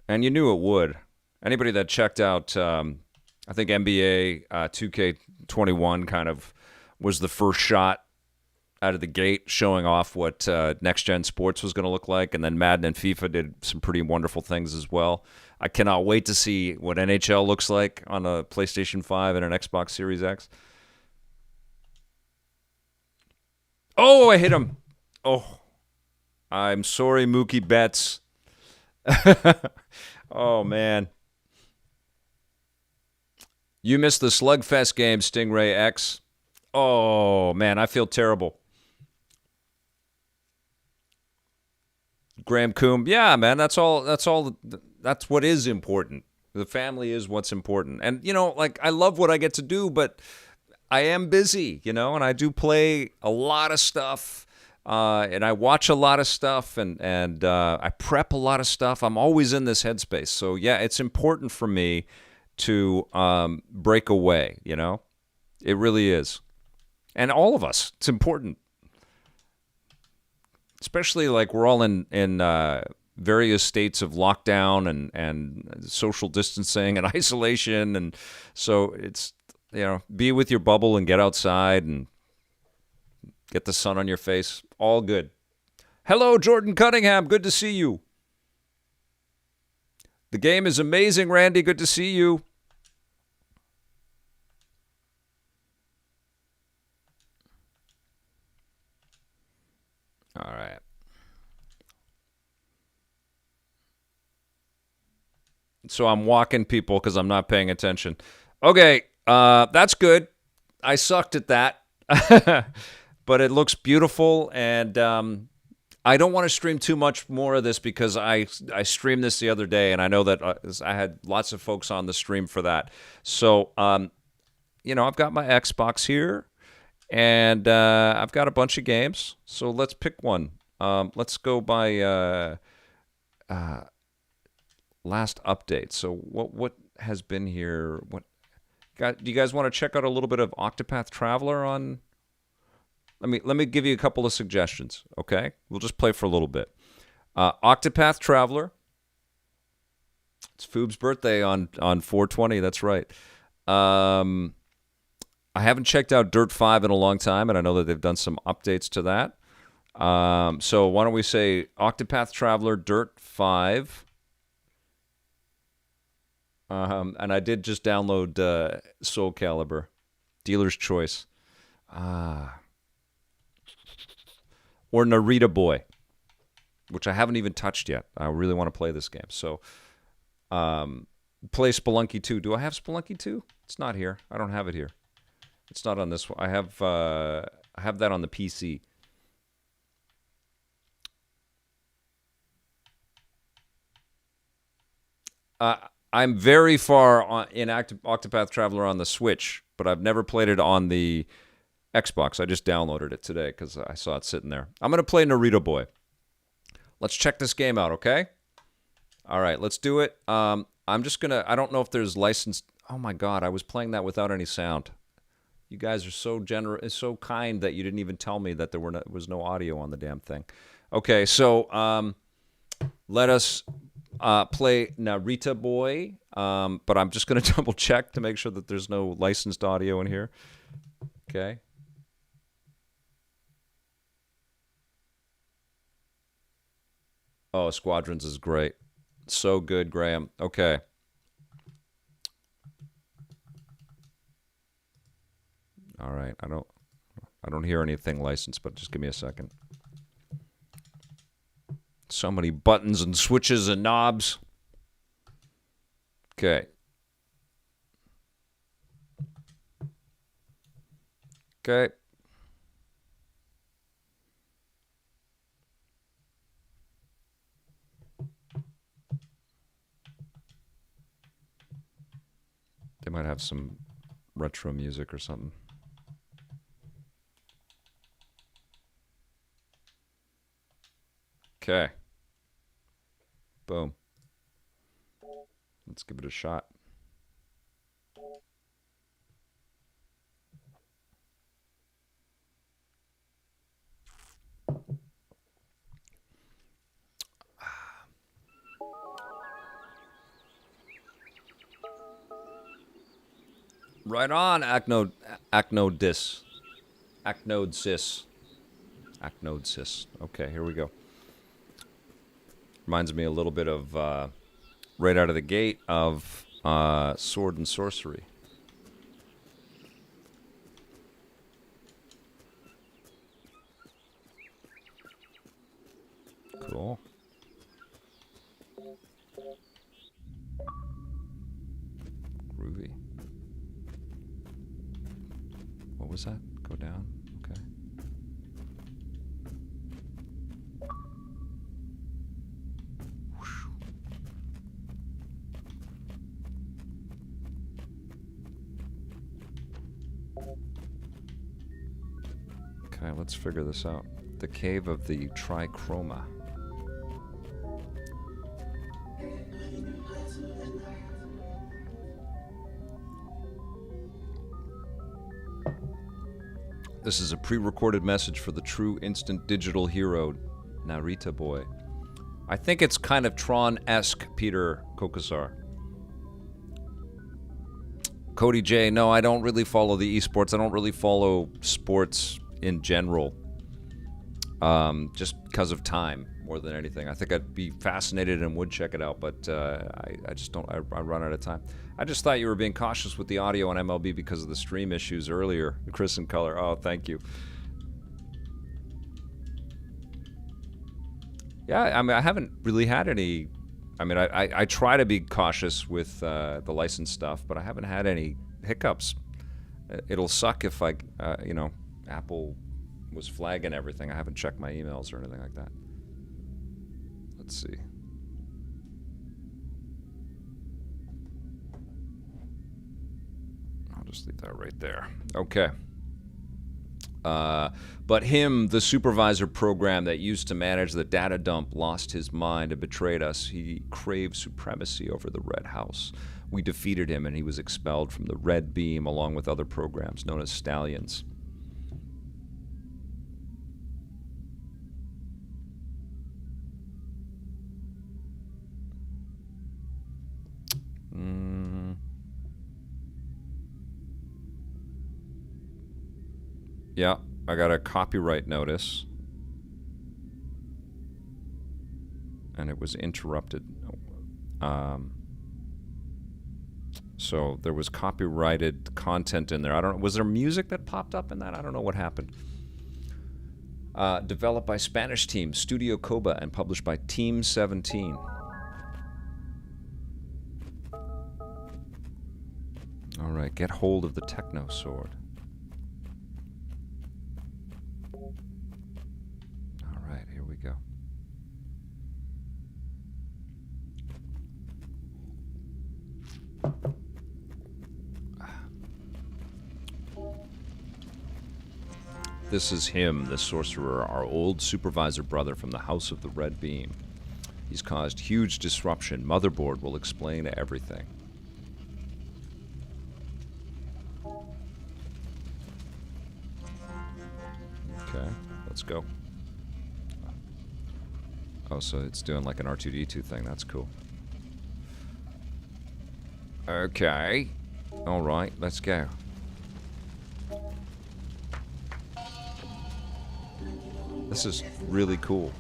and you knew it would. Anybody that checked out, I think NBA 2K21 kind of was the first shot out of the gate showing off what next-gen sports was going to look like, and then Madden and FIFA did some pretty wonderful things as well. I cannot wait to see what NHL looks like on a PlayStation 5 and an Xbox Series X. Oh, I hit him. Oh, I'm sorry, Mookie Betts. Oh, man. You missed the Slugfest game, Stingray X. Oh, man, I feel terrible. Graham Coombe. Yeah, man, that's what is important. The family is what's important. And, you know, like, I love what I get to do, but I am busy, you know, and I do play a lot of stuff, and I watch a lot of stuff, and I prep a lot of stuff. I'm always in this headspace. So, yeah, it's important for me to break away, you know? It really is. And all of us, it's important. Especially like we're all in various states of lockdown and social distancing and isolation. And so it's, you know, be with your bubble and get outside and get the sun on your face. All good. Hello, Jordan Cunningham. Good to see you. The game is amazing, Randy. Good to see you. All right. So I'm walking people because I'm not paying attention. Okay, that's good. I sucked at that. But it looks beautiful, and I don't want to stream too much more of this because I streamed this the other day, and I know that I had lots of folks on the stream for that. So, you know, I've got my Xbox here, and I've got a bunch of games. So let's pick one. Let's go by last update. So what has been here? Do you guys want to check out a little bit of Octopath Traveler on? Let me give you a couple of suggestions, okay? We'll just play for a little bit. Octopath Traveler. It's Foob's birthday on 4/20. That's right. I haven't checked out Dirt 5 in a long time, and I know that they've done some updates to that. So why don't we say Octopath Traveler Dirt 5. And I did just download Soul Calibur. Dealer's Choice. Or Narita Boy, which I haven't even touched yet. I really want to play this game. So, play Spelunky 2. Do I have Spelunky 2? It's not here. I don't have it here. It's not on this one. I have that on the PC. I'm very far in Octopath Traveler on the Switch, but I've never played it on the Xbox. I just downloaded it today because I saw it sitting there. I'm going to play Naruto Boy. Let's check this game out, okay? All right, let's do it. I'm just going to... I don't know if there's licensed... Oh, my God. I was playing that without any sound. You guys are so generous, so kind that you didn't even tell me that there was no audio on the damn thing. Okay, so let us play Narita Boy. But I'm just going to double check to make sure that there's no licensed audio in here. Okay. Oh, Squadrons is great. So good, Graham. Okay. All right. I don't hear anything licensed, but just give me a second. So many buttons and switches and knobs. Okay. Okay. They might have some retro music or something. Okay. Boom. Let's give it a shot. Right on, Acnodis. Acnodsis. Okay, here we go. Reminds me a little bit of, right out of the gate, of Sword and Sorcery. Cool. Groovy. What was that? Go down? Okay. Okay, let's figure this out. The Cave of the Trichroma. This is a pre-recorded message for the true instant digital hero, Narita Boy. I think it's kind of Tron-esque, Peter Kokosar. Cody J, no, I don't really follow the esports. I don't really follow sports in general. Just because of time, more than anything. I think I'd be fascinated and would check it out, but I just don't. I run out of time. I just thought you were being cautious with the audio on MLB because of the stream issues earlier. Chris in color. Oh, thank you. Yeah, I mean, I haven't really had any. I mean, I try to be cautious with the licensed stuff, but I haven't had any hiccups. It'll suck if Apple was flagging everything. I haven't checked my emails or anything like that. Let's see. I'll just leave that right there. Okay. But him, the supervisor program that used to manage the data dump, lost his mind and betrayed us. He craved supremacy over the Red House. We defeated him, and he was expelled from the Red Beam along with other programs known as Stallions. Yeah, I got a copyright notice. And it was interrupted. So there was copyrighted content in there. I don't know. Was there music that popped up in that? I don't know what happened. Developed by Spanish team Studio Coba and published by Team 17. All right, get hold of the Techno Sword. All right, here we go. This is him, the sorcerer, our old supervisor brother from the House of the Red Beam. He's caused huge disruption. Motherboard will explain everything. Okay, let's go. Oh, so it's doing like an R2-D2 thing. That's cool. Okay. All right, let's go. This is really cool.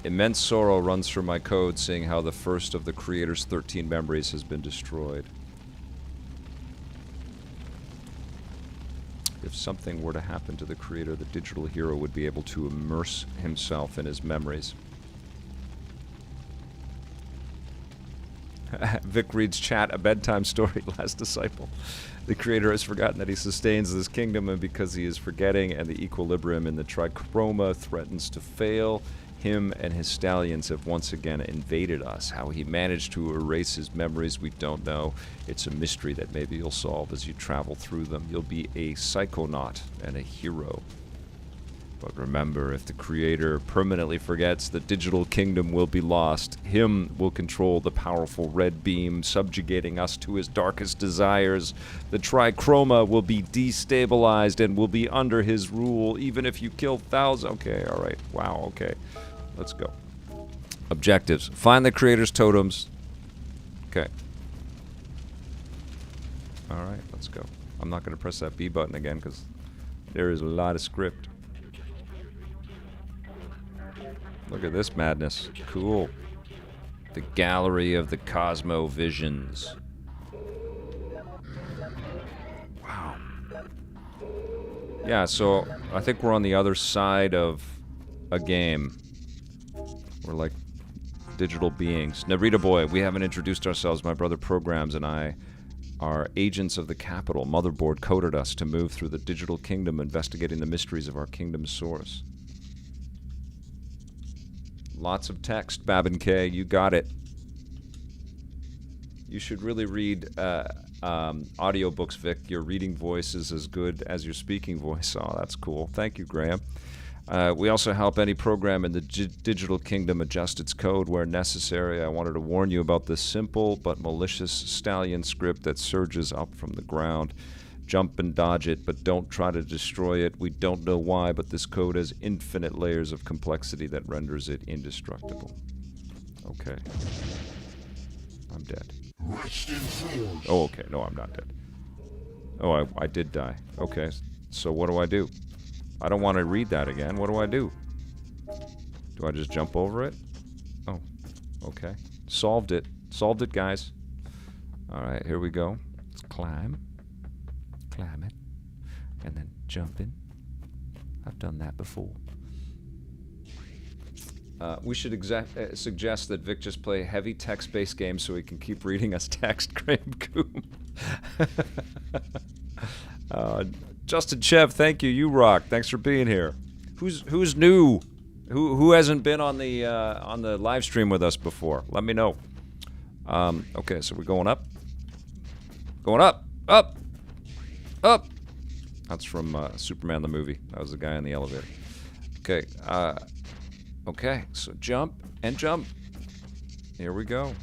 Immense sorrow runs through my code, seeing how the first of the creator's 13 memories has been destroyed. If something were to happen to the creator, the digital hero would be able to immerse himself in his memories. Vic reads chat, a bedtime story, Last Disciple. The creator has forgotten that he sustains this kingdom, and because he is forgetting and the equilibrium in the trichroma threatens to fail, him and his stallions have once again invaded us. How he managed to erase his memories, we don't know. It's a mystery that maybe you'll solve as you travel through them. You'll be a psychonaut and a hero. But remember, if the creator permanently forgets, the digital kingdom will be lost. Him will control the powerful red beam, subjugating us to his darkest desires. The trichroma will be destabilized and will be under his rule, even if you kill thousands. Okay, all right. Wow, okay. Let's go. Objectives. Find the creator's totems. Okay. All right, let's go. I'm not going to press that B button again because there is a lot of script. Look at this madness. Cool. The Gallery of the Cosmo Visions. Wow. Yeah, so I think we're on the other side of a game. We're like digital beings. Narita boy, we haven't introduced ourselves. My brother Programs and I are agents of the capital. Motherboard coded us to move through the digital kingdom, investigating the mysteries of our kingdom's source. Lots of text, Babin K. You got it. You should really read audiobooks, Vic. Your reading voice is as good as your speaking voice. Oh, that's cool. Thank you, Graham. We also help any program in the digital kingdom adjust its code where necessary. I wanted to warn you about this simple but malicious stallion script that surges up from the ground. Jump and dodge it, but don't try to destroy it. We don't know why, but this code has infinite layers of complexity that renders it indestructible. Okay. I'm dead. Oh, okay. No, I'm not dead. Oh, I did die. Okay. So what do I do? I don't want to read that again. What do I do? Do I just jump over it? Oh, okay. Solved it. Solved it, guys. All right, here we go. Let's climb. Climb it. And then jump in. I've done that before. We should suggest that Vic just play heavy text-based games so he can keep reading us text, Graham Coombe. Justin Chev, thank you. You rock. Thanks for being here. Who's new? Who hasn't been on the live stream with us before? Let me know. Okay, so we're going up. Going up. Up. Up. That's from Superman the movie. That was the guy in the elevator. Okay. Okay, so jump and jump. Here we go.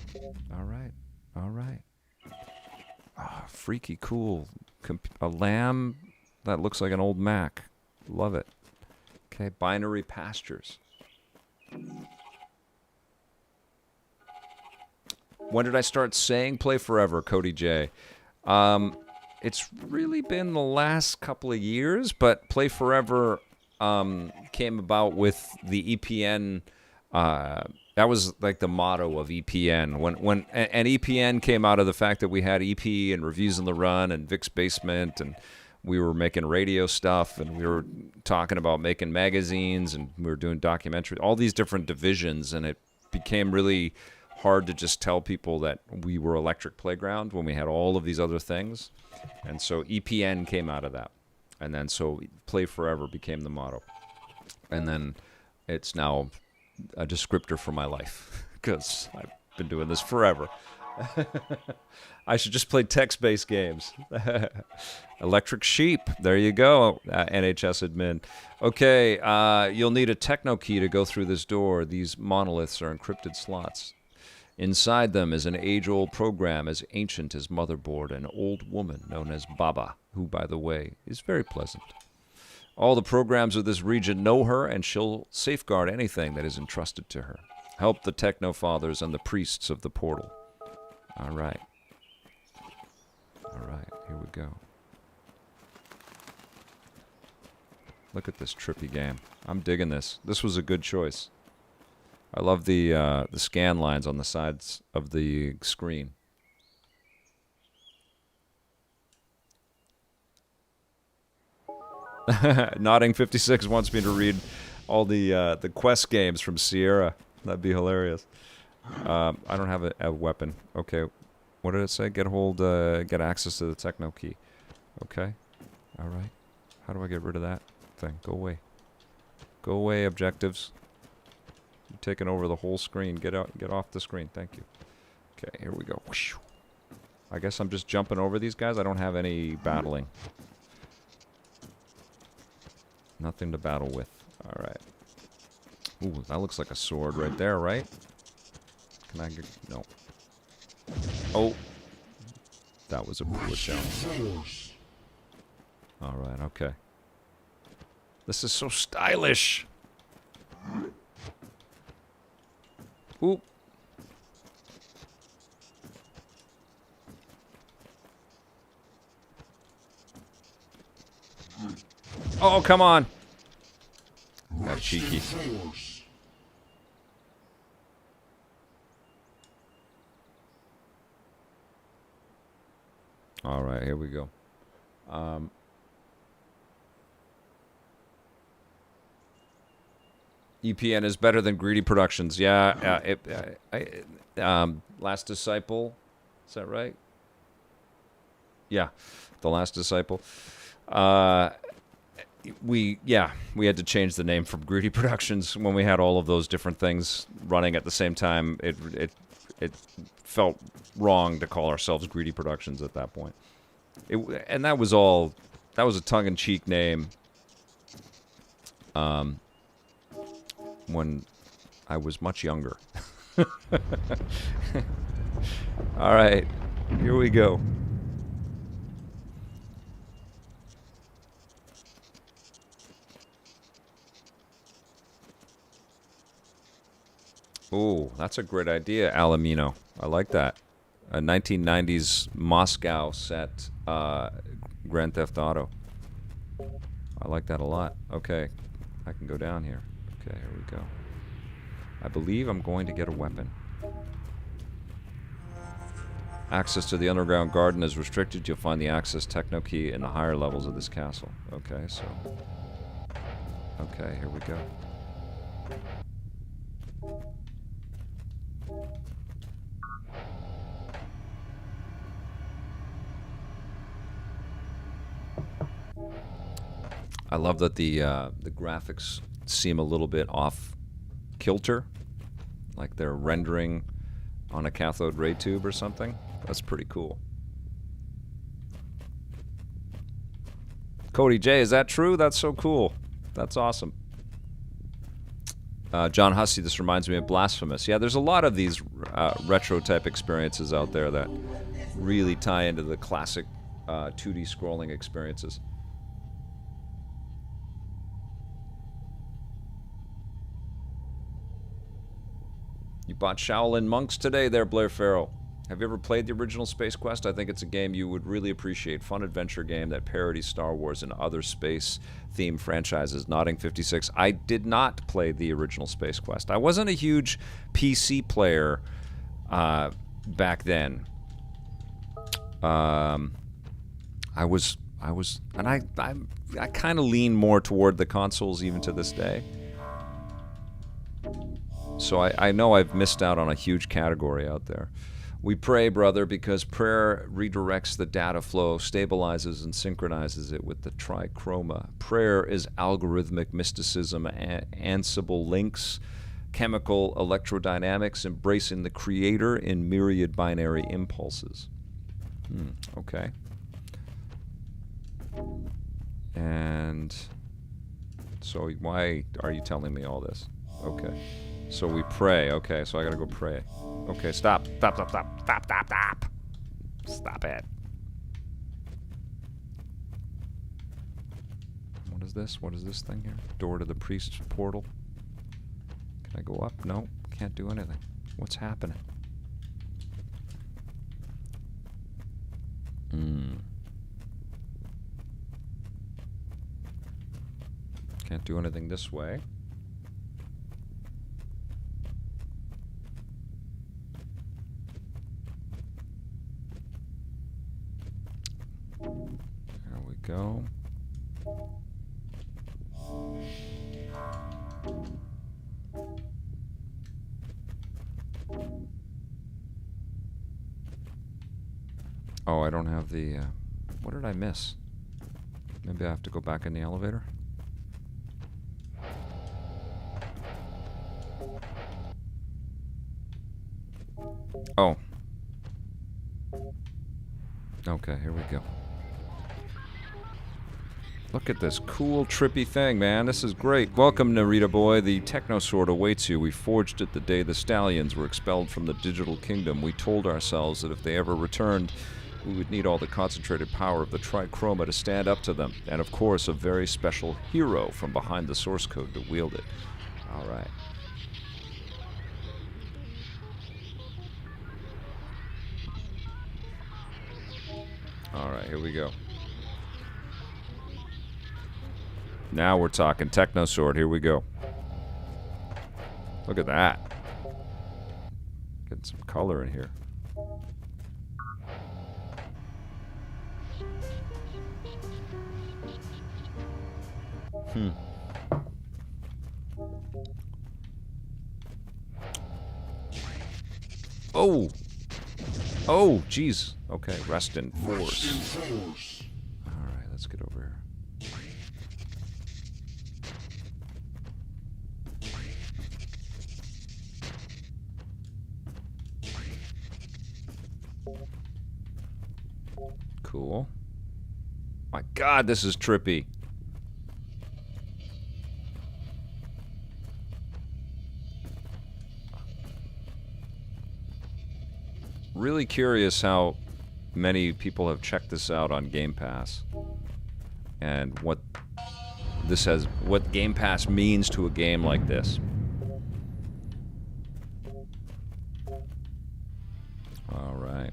All right. All right. Ah, freaky cool. A lamb that looks like an old Mac. Love it. Okay, binary pastures. When did I start saying play forever, Cody J? It's really been the last couple of years, but play forever came about with the EPN. That was like the motto of EPN. When EPN came out of the fact that we had EP and Reviews on the Run and Vic's Basement, and we were making radio stuff, and we were talking about making magazines, and we were doing documentaries, all these different divisions, and it became really hard to just tell people that we were Electric Playground when we had all of these other things. And so EPN came out of that. And then so Play Forever became the motto. And then it's now a descriptor for my life because I've been doing this forever. I should just play text-based games. Electric Sheep. There you go, NHS admin. Okay, you'll need a techno key to go through this door. These monoliths are encrypted slots. Inside them is an age-old program as ancient as Motherboard, an old woman known as Baba, who, by the way, is very pleasant. All the programs of this region know her, and she'll safeguard anything that is entrusted to her. Help the Techno-Fathers and the priests of the portal. All right. All right, here we go. Look at this trippy game. I'm digging this. This was a good choice. I love the scan lines on the sides of the screen. Nodding 56 wants me to read all the quest games from Sierra. That'd be hilarious. I don't have a weapon. Okay, what did it say? Get access to the techno key. Okay, all right. How do I get rid of that thing? Go away. Go away, objectives. You're taking over the whole screen. Get out. Get off the screen. Thank you. Okay, here we go. I guess I'm just jumping over these guys. I don't have any battling. Nothing to battle with. All right. Ooh, that looks like a sword right there, right? Can I get... No. Oh. That was a poor challenge. All right, okay. This is so stylish. Oop. Oh, come on. That's cheeky. All right, here we go. EPN is better than Greedy Productions. Yeah, Last Disciple. Is that right? Yeah, The Last Disciple. We had to change the name from Greedy Productions when we had all of those different things running at the same time. It felt wrong to call ourselves Greedy Productions at that point. And that was all. That was a tongue-in-cheek name. When I was much younger. All right, here we go. Oh, that's a great idea, Alamino. I like that. A 1990s Moscow set Grand Theft Auto. I like that a lot. Okay, I can go down here. Okay, here we go. I believe I'm going to get a weapon. Access to the underground garden is restricted. You'll find the access techno key in the higher levels of this castle. Okay, so... Okay, here we go. I love that the graphics seem a little bit off kilter, like they're rendering on a cathode ray tube or something. That's pretty cool. Cody J, is that true? That's so cool. That's awesome. John Hussey, this reminds me of Blasphemous. Yeah, there's a lot of these retro type experiences out there that really tie into the classic 2D scrolling experiences. You bought Shaolin Monks today there, Blair Farrell. Have you ever played the original Space Quest? I think it's a game you would really appreciate. Fun adventure game that parodies Star Wars and other space-themed franchises. Nodding 56. I did not play the original Space Quest. I wasn't a huge PC player back then. I was, and I kind of lean more toward the consoles even to this day. So I know I've missed out on a huge category out there. We pray, brother, because prayer redirects the data flow, stabilizes and synchronizes it with the trichroma. Prayer is algorithmic mysticism, Ansible links, chemical electrodynamics, embracing the creator in myriad binary impulses. Okay. And so why are you telling me all this? Okay. So we pray. Okay, so I gotta go pray. Okay, stop. Stop, stop, stop, stop, stop, stop. Stop it. What is this? What is this thing here? Door to the priest's portal. Can I go up? No, can't do anything. What's happening? Can't do anything this way. There we go. Oh, I don't have the... what did I miss? Maybe I have to go back in the elevator? Oh. Okay, here we go. Look at this cool, trippy thing, man. This is great. Welcome, Narita boy. The Techno Sword awaits you. We forged it the day the Stallions were expelled from the Digital Kingdom. We told ourselves that if they ever returned, we would need all the concentrated power of the Trichroma to stand up to them. And, of course, a very special hero from behind the source code to wield it. All right. All right, here we go. Now we're talking Techno Sword. Here we go. Look at that. Getting some color in here. Oh! Oh, jeez. Okay, rest in force. Alright, let's get over here. Cool. My God, this is trippy. Really curious how many people have checked this out on Game Pass and what Game Pass means to a game like this. All right.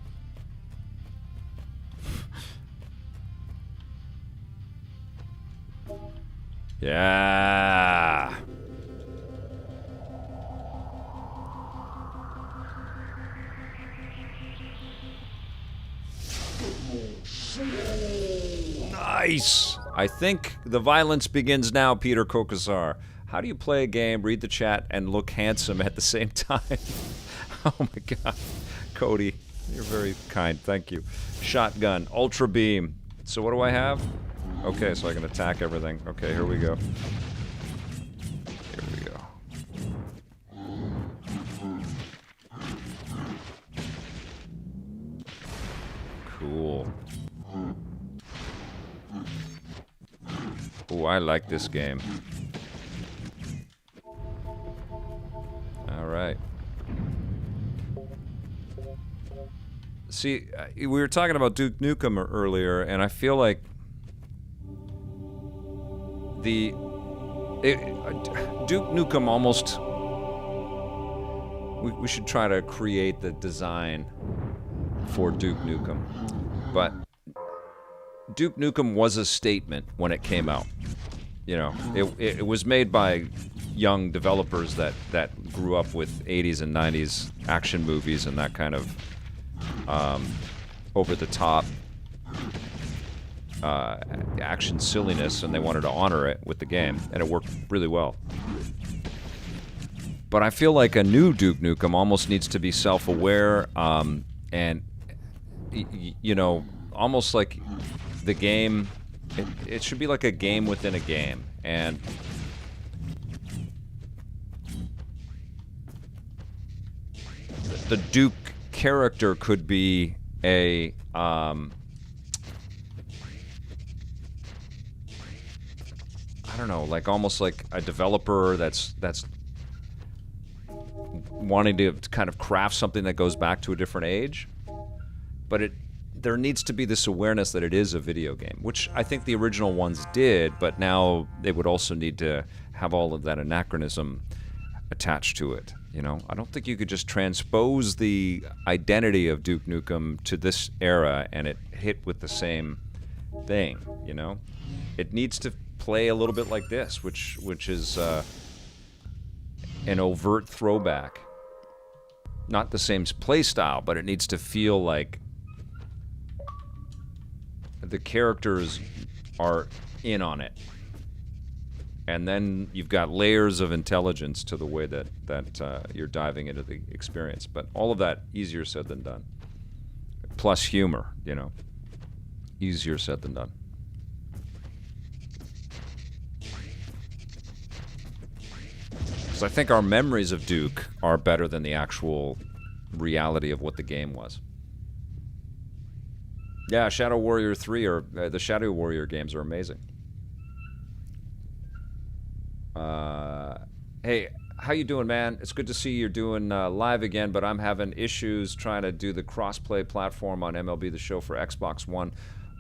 Yeah. Nice. I think the violence begins now, Peter Kokasar. How do you play a game, read the chat, and look handsome at the same time? Oh my God. Cody, you're very kind. Thank you. Shotgun, Ultra Beam. So what do I have? Okay, so I can attack everything. Okay, here we go. Here we go. Cool. Oh, I like this game. All right. See, we were talking about Duke Nukem earlier, and I feel like Duke Nukem almost... We should try to create the design for Duke Nukem. But Duke Nukem was a statement when it came out. You know, it was made by young developers that grew up with 80s and 90s action movies and that kind of over-the-top action silliness, and they wanted to honor it with the game, and it worked really well. But I feel like a new Duke Nukem almost needs to be self-aware, and you know, almost like the game. It should be like a game within a game, and the Duke character could be a I don't know, like almost like a developer that's wanting to kind of craft something that goes back to a different age, but there needs to be this awareness that it is a video game, which I think the original ones did, but now they would also need to have all of that anachronism attached to it. You know, I don't think you could just transpose the identity of Duke Nukem to this era and it hit with the same thing. You know, it needs to play a little bit like this, which is an overt throwback. Not the same play style, but it needs to feel like the characters are in on it. And then you've got layers of intelligence to the way that you're diving into the experience. But all of that, easier said than done. Plus humor, you know. Easier said than done. Because I think our memories of Duke are better than the actual reality of what the game was. Yeah, Shadow Warrior 3 or the Shadow Warrior games are amazing. Hey, how you doing, man? It's good to see you're doing live again, but I'm having issues trying to do the cross-play platform on MLB The Show for Xbox One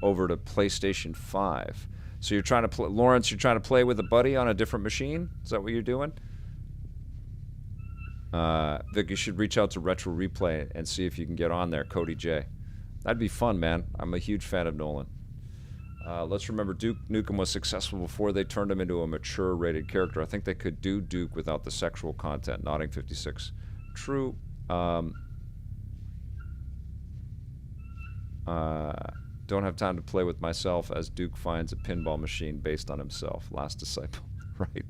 over to PlayStation 5. So you're trying to Lawrence, you're trying to play with a buddy on a different machine? Is that what you're doing? Vic, you should reach out to Retro Replay and see if you can get on there, Cody J. That'd be fun, man. I'm a huge fan of Nolan. Let's remember Duke Nukem was successful before they turned him into a mature rated character. I think they could do Duke without the sexual content. Nodding 56. True. Don't have time to play with myself as Duke finds a pinball machine based on himself. Last Disciple. Right.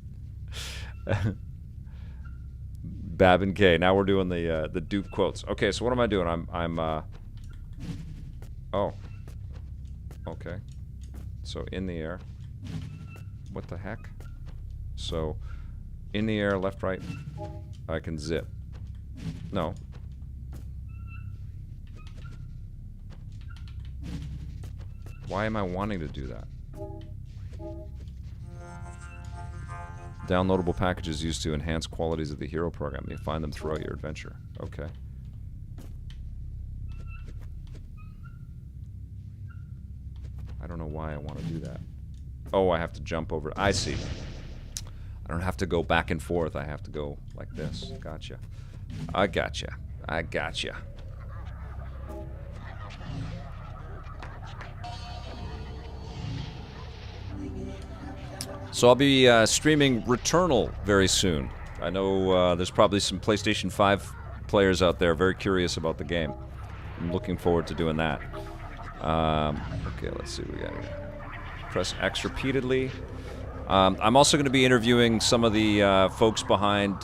Babin K. Now we're doing the Duke quotes. Okay, so what am I doing? Oh. Okay. So in the air. What the heck? So in the air, left, right. I can zip. No. Why am I wanting to do that? Downloadable packages used to enhance qualities of the hero program. You find them throughout your adventure. Okay. I don't know why I want to do that. Oh, I have to jump over. I see. I don't have to go back and forth. I have to go like this. Gotcha. I gotcha. I gotcha. So I'll be streaming Returnal very soon. I know there's probably some PlayStation 5 players out there very curious about the game. I'm looking forward to doing that. Okay, let's see what we got here. Press X repeatedly. I'm also going to be interviewing some of the folks behind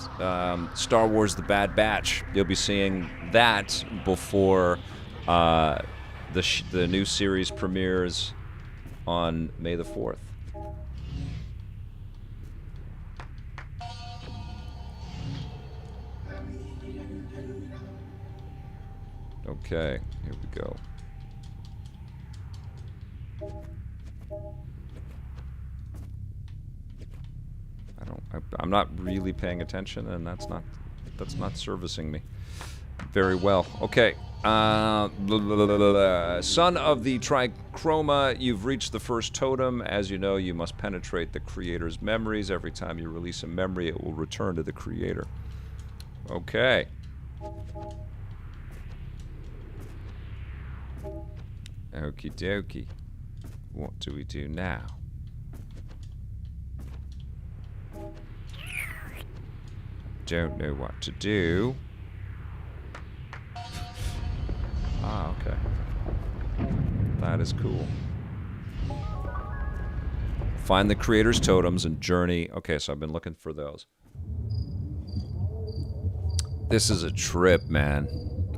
Star Wars The Bad Batch. You'll be seeing that before the new series premieres on May the 4th. Okay, here we go. I'm not really paying attention, and that's not servicing me very well. Okay. Son of the Trichroma, you've reached the first totem. As you know, you must penetrate the creator's memories. Every time you release a memory, it will return to the creator. Okay. Okie dokie. What do we do now? Don't know what to do. Ah, okay. That is cool. Find the creator's totems and journey. Okay, so I've been looking for those. This is a trip, man.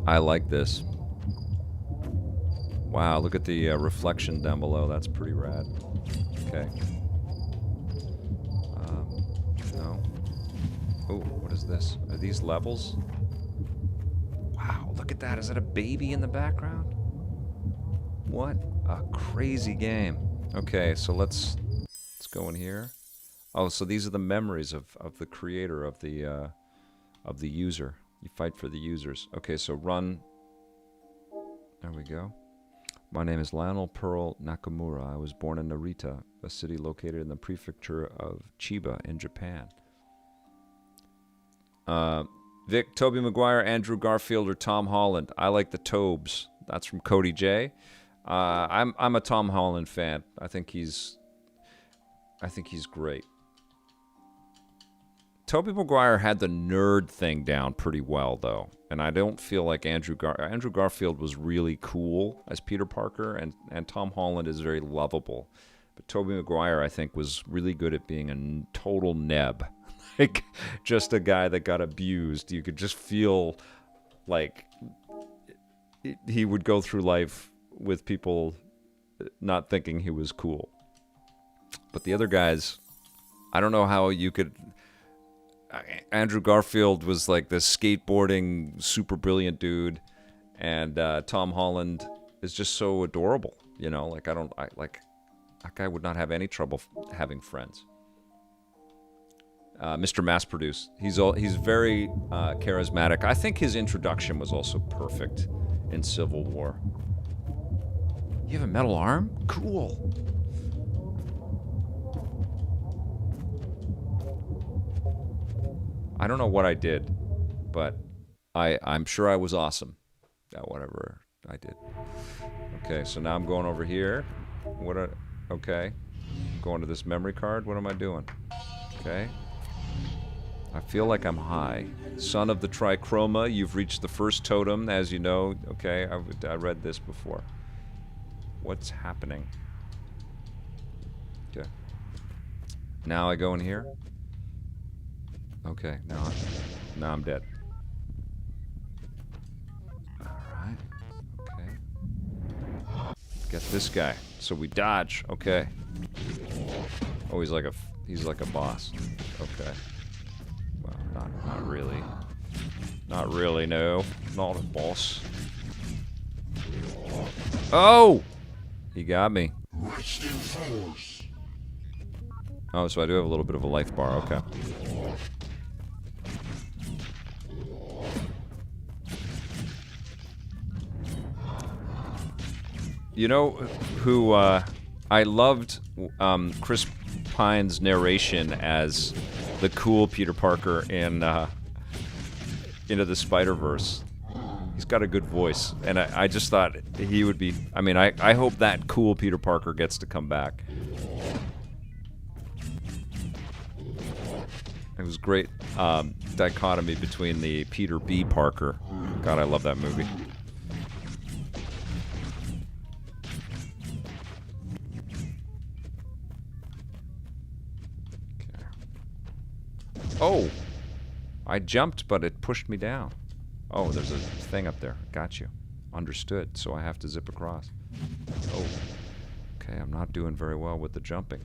I like this. Wow, look at the reflection down below. That's pretty rad. Okay. No. Oh, what is this? Are these levels? Wow, look at that. Is that a baby in the background? What a crazy game. Okay, so let's go in here. Oh, so these are the memories of the creator of the user. You fight for the users. Okay, so run. There we go. My name is Lionel Pearl Nakamura. I was born in Narita, a city located in the prefecture of Chiba in Japan. Vic, Tobey Maguire, Andrew Garfield, or Tom Holland? I like the Tobes. That's from Cody J. I'm a Tom Holland fan. I think he's great. Tobey Maguire had the nerd thing down pretty well, though, and I don't feel like Andrew Garfield was really cool as Peter Parker, and Tom Holland is very lovable. But Tobey Maguire, I think, was really good at being a total neb. Like, just a guy that got abused. You could just feel like he would go through life with people not thinking he was cool. But the other guys, I don't know how you could... Andrew Garfield was like this skateboarding, super brilliant dude, and Tom Holland is just so adorable. You know, like that guy would not have any trouble having friends. Mr. Mass Produce, he's very charismatic. I think his introduction was also perfect in Civil War. You have a metal arm? Cool. I don't know what I did, but I'm sure I was awesome at whatever I did. Okay, so now I'm going over here. Okay. Going to this memory card. What am I doing? Okay. I feel like I'm high. Son of the Trichroma, you've reached the first totem, as you know. Okay, I read this before. What's happening? Okay. Now I go in here. Okay, now I'm dead. Alright. Okay. Get this guy. So we dodge. Okay. Oh, he's like a boss. Okay. Well, not really. Not really, no. Not a boss. Oh! He got me. Oh, so I do have a little bit of a life bar. Okay. You know who I loved Chris Pine's narration as the cool Peter Parker in Into the Spider-Verse. He's got a good voice, and I just thought he would be. I mean, I hope that cool Peter Parker gets to come back. It was great dichotomy between the Peter B. Parker. God, I love that movie. Okay. Oh! I jumped, but it pushed me down. Oh, there's a thing up there. Got you. Understood. So I have to zip across. Oh. Okay, I'm not doing very well with the jumping.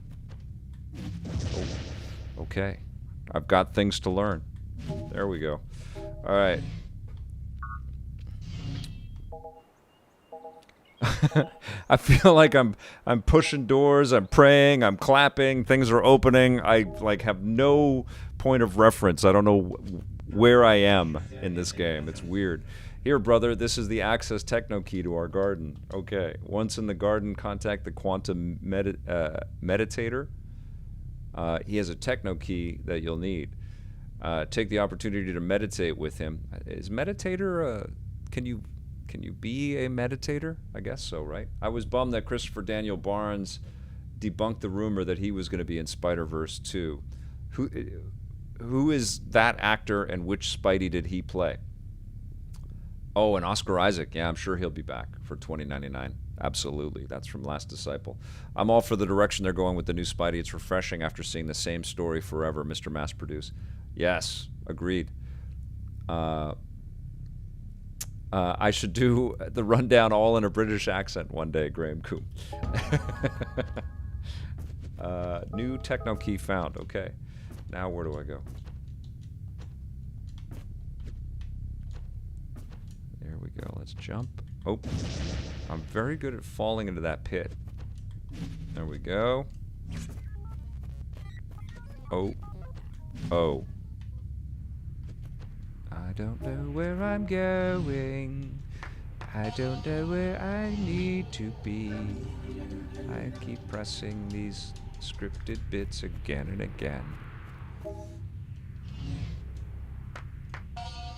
Oh. Okay. I've got things to learn. There we go. Alright. I feel like I'm pushing doors, I'm praying, I'm clapping, things are opening. I like have no point of reference. I don't know where I am in this game. It's weird. Here, brother, this is the access techno key to our garden. Okay. Once in the garden, contact the quantum meditator. He has a techno key that you'll need. Take the opportunity to meditate with him. Is meditator, can you be a meditator? I guess so, right? I was bummed that Christopher Daniel Barnes debunked the rumor that he was going to be in Spider-Verse 2. Who is that actor, and which Spidey did he play? Oh, and Oscar Isaac. Yeah, I'm sure he'll be back for 2099. Absolutely. That's from Last Disciple. I'm all for the direction they're going with the new Spidey. It's refreshing after seeing the same story forever, Mr. Mass Produce. Yes, agreed. I should do the rundown all in a British accent one day, Graham Coombe. New techno key found. Okay. Now where do I go? There we go. Let's jump. Oh. I'm very good at falling into that pit. There we go. Oh. Oh. I don't know where I'm going. I don't know where I need to be. I keep pressing these scripted bits again and again.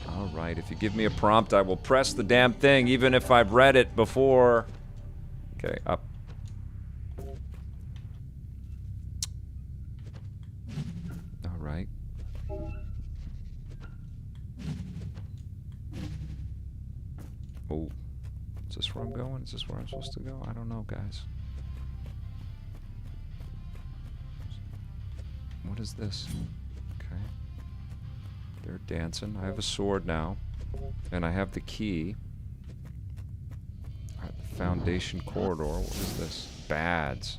Alright, if you give me a prompt, I will press the damn thing, even if I've read it before. Okay, up. Alright. Oh. Is this where I'm going? Is this where I'm supposed to go? I don't know, guys. What is this? Okay. They're dancing. I have a sword now. And I have the key. Alright, the Foundation corridor. What is this? Bads.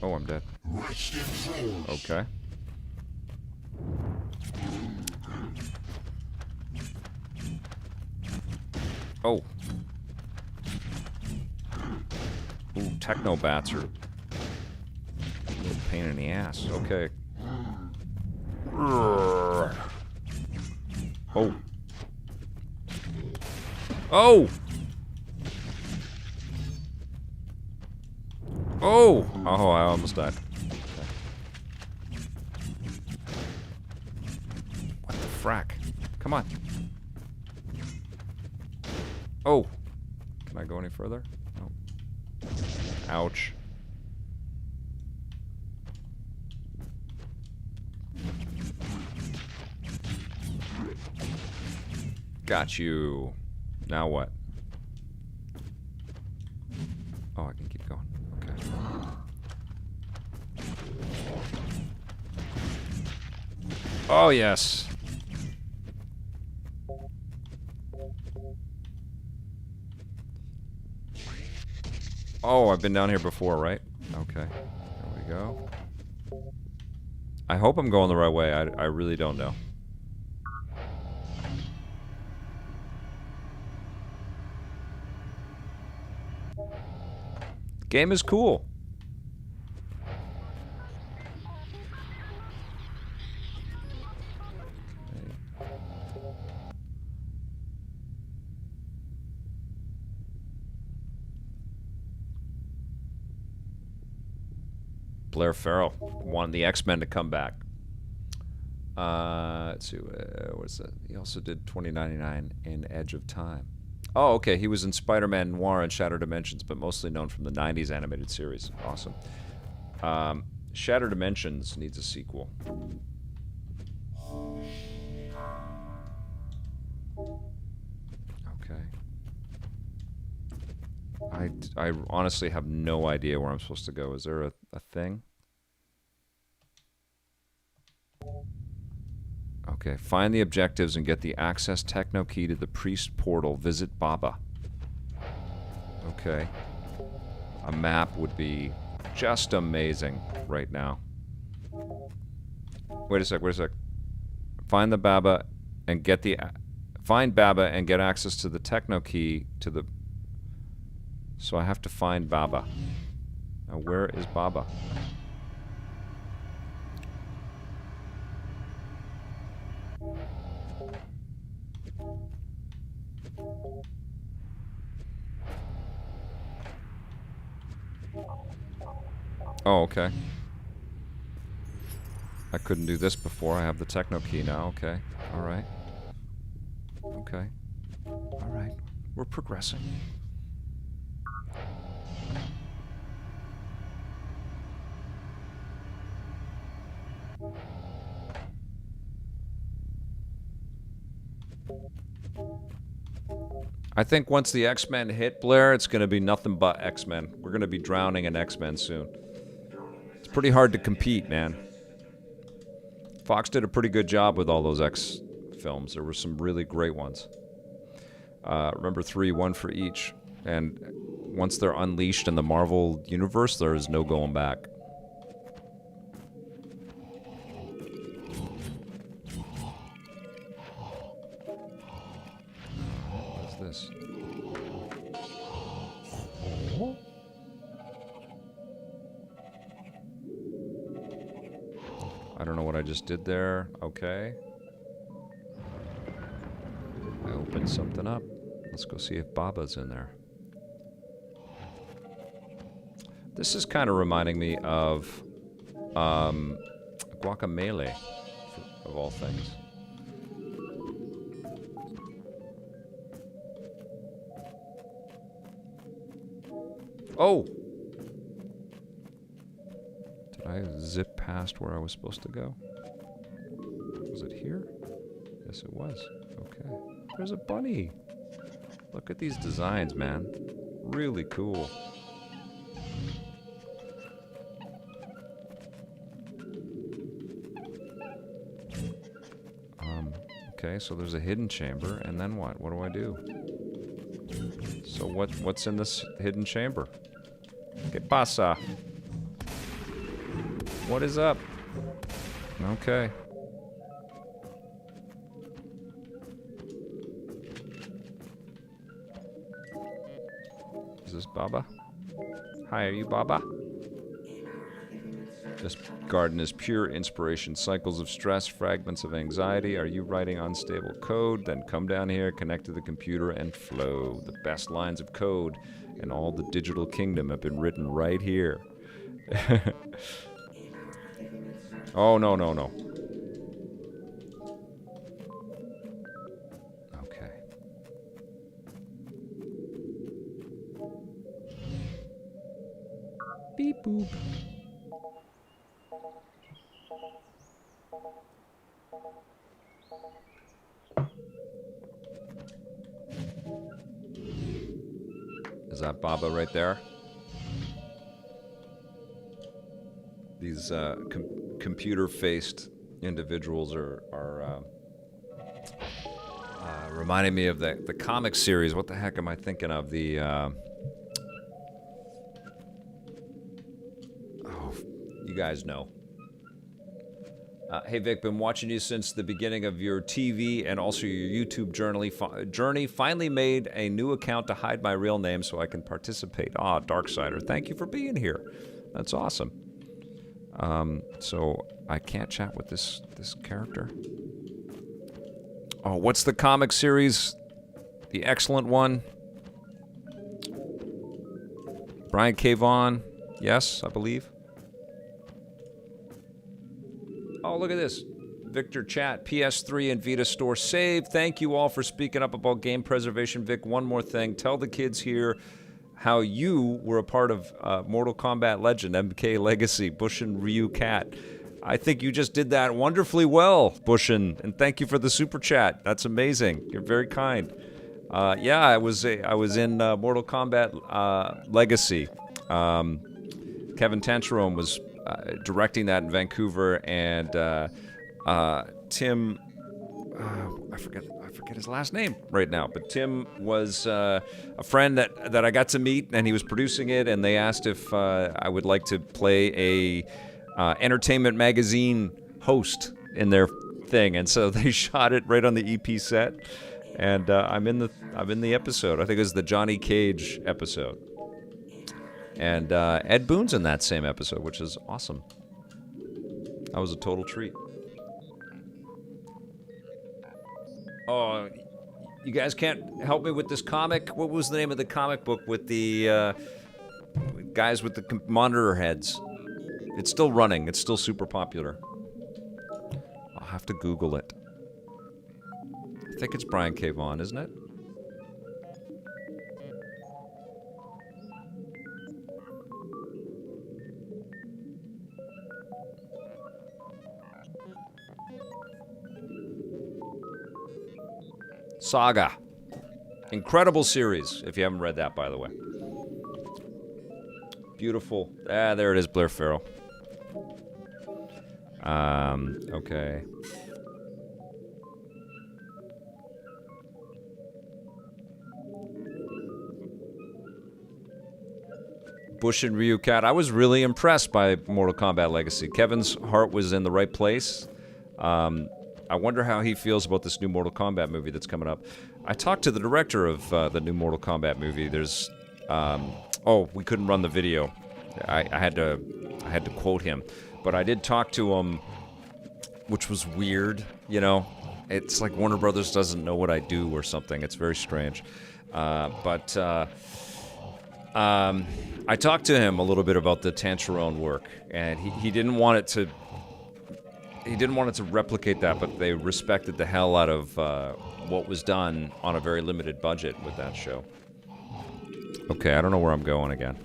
Oh, I'm dead. Okay. Oh. Ooh, techno bats are a little pain in the ass. Okay. Oh. Oh! Oh! Oh, I almost died. Okay. What the frack? Come on. Oh! Can I go any further? No. Ouch. Got you. Now what? Oh, I can keep going. Okay. Oh, yes. Oh, I've been down here before, right? Okay. There we go. I hope I'm going the right way. I really don't know. Game is cool. Blair Farrell wanted the X-Men to come back. Let's see, what's that? He also did 2099 in Edge of Time. Oh, okay. He was in Spider-Man Noir and Shattered Dimensions, but mostly known from the 90s animated series. Awesome. Shattered Dimensions needs a sequel. Okay. I honestly have no idea where I'm supposed to go. Is there a thing? Okay, find the objectives and get the access techno key to the priest portal. Visit Baba. Okay. A map would be just amazing right now. Wait a sec, wait a sec. Find the Baba and get the... Find Baba and get access to the techno key to the... So I have to find Baba. Now where is Baba? Oh, okay. I couldn't do this before. I have the techno key now. Okay. Alright. Okay. Alright. We're progressing. I think once the X-Men hit, Blair, it's going to be nothing but X-Men. We're going to be drowning in X-Men soon. It's pretty hard to compete, man. Fox did a pretty good job with all those X films. There were some really great ones. Remember 3, 1 for each. And once they're unleashed in the Marvel universe, there is no going back. This. I don't know what I just did there. Okay. I opened something up. Let's go see if Baba's in there. This is kind of reminding me of Guacamelee, of all things. Oh! Did I zip past where I was supposed to go? Was it here? Yes, it was. Okay. There's a bunny! Look at these designs, man. Really cool. Okay, so there's a hidden chamber, and then what? What do I do? So what's in this hidden chamber? ¿Qué pasa? What is up? Okay. Is this Baba? Hi, are you Baba? This garden is pure inspiration. Cycles of stress, fragments of anxiety. Are you writing unstable code? Then come down here, connect to the computer, and flow. The best lines of code in all the digital kingdom have been written right here. Oh, no, no, no. Okay. Boop. Is that Baba right there? These computer-faced individuals are reminding me of the comic series. What the heck am I thinking of? The oh, you guys know. Hey Vic, been watching you since the beginning of your TV and also your YouTube journey. Finally made a new account to hide my real name so I can participate. Ah, Darksider, thank you for being here. That's awesome. So I can't chat with this character. Oh, what's the comic series? The excellent one. Brian K. Vaughan. Yes, I believe. Oh, look at this. Victor Chat, PS3 and Vita Store save. Thank you all for speaking up about game preservation. Vic, one more thing. Tell the kids here how you were a part of Mortal Kombat Legend, MK Legacy, Bushin Ryu Cat. I think you just did that wonderfully well, Bushin, and thank you for the super chat. That's amazing. You're very kind. Yeah, I was in Mortal Kombat Legacy. Kevin Tancheron was directing that in Vancouver, and Tim, I forget his last name right now, but Tim was a friend that I got to meet, and he was producing it, and they asked if I would like to play a entertainment magazine host in their thing, and so they shot it right on the EP set, and I'm in the episode. I think it was the Johnny Cage episode. And Ed Boon's in that same episode, which is awesome. That was a total treat. Oh, you guys can't help me with this comic? What was the name of the comic book with the guys with the monitor heads? It's still running. It's still super popular. I'll have to Google it. I think it's Brian K. Vaughan, isn't it? Saga. Incredible series, if you haven't read that, by the way. Beautiful. Ah, there it is, Blair Farrell. Okay. Bush and Ryu Cat. I was really impressed by Mortal Kombat Legacy. Kevin's heart was in the right place. I wonder how he feels about this new Mortal Kombat movie that's coming up. I talked to the director of the new Mortal Kombat movie. There's, oh, we couldn't run the video. I had to quote him, but I did talk to him, which was weird. You know, it's like Warner Brothers doesn't know what I do or something. It's very strange. But I talked to him a little bit about the Tancheron work, and he didn't want it to. He didn't want it to replicate that, but they respected the hell out of what was done on a very limited budget with that show. Okay, I don't know where I'm going again.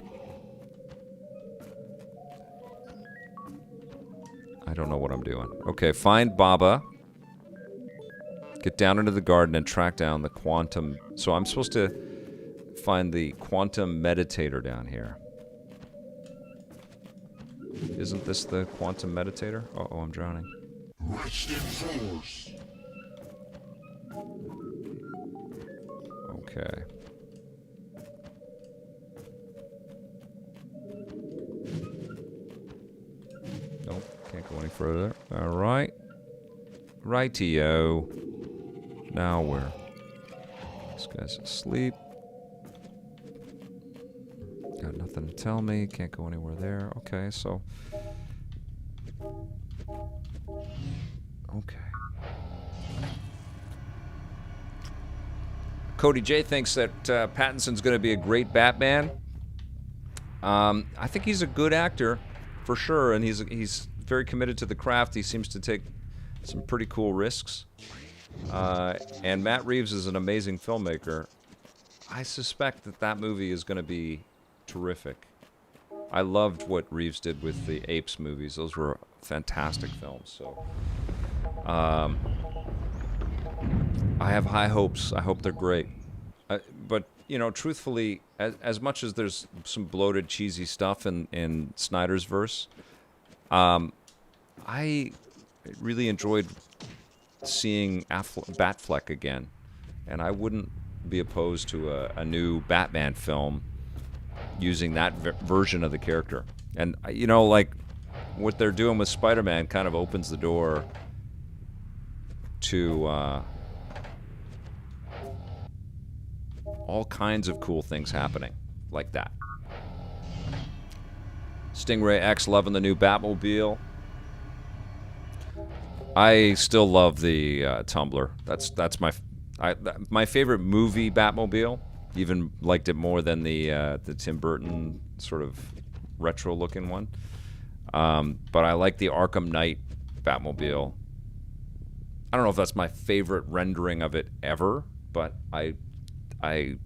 I don't know what I'm doing. Okay, find Baba. Get down into the garden and track down the quantum. So I'm supposed to find the quantum meditator down here. Isn't this the quantum meditator? Uh-oh, I'm drowning. Rest in force. Okay. Nope, can't go any further. All right. Righty-o. Now where? This guy's asleep. Got nothing to tell me. Can't go anywhere there. Okay, so... Okay. Cody J thinks that Pattinson's going to be a great Batman. I think he's a good actor, for sure, and he's very committed to the craft. He seems to take some pretty cool risks. And Matt Reeves is an amazing filmmaker. I suspect that movie is going to be terrific. I loved what Reeves did with the Apes movies. Those were fantastic films. So I have high hopes. I hope they're great. But, you know, truthfully, as much as there's some bloated, cheesy stuff in Snyder's verse, I really enjoyed seeing Batfleck again. And I wouldn't be opposed to a new Batman film using that version of the character. And, you know, like, what they're doing with Spider-Man kind of opens the door to all kinds of cool things happening like that. Stingray X loving the new Batmobile. I still love the Tumbler. That's my favorite movie Batmobile. Even liked it more than the Tim Burton sort of retro-looking one. But I like the Arkham Knight Batmobile. I don't know if that's my favorite rendering of it ever, but I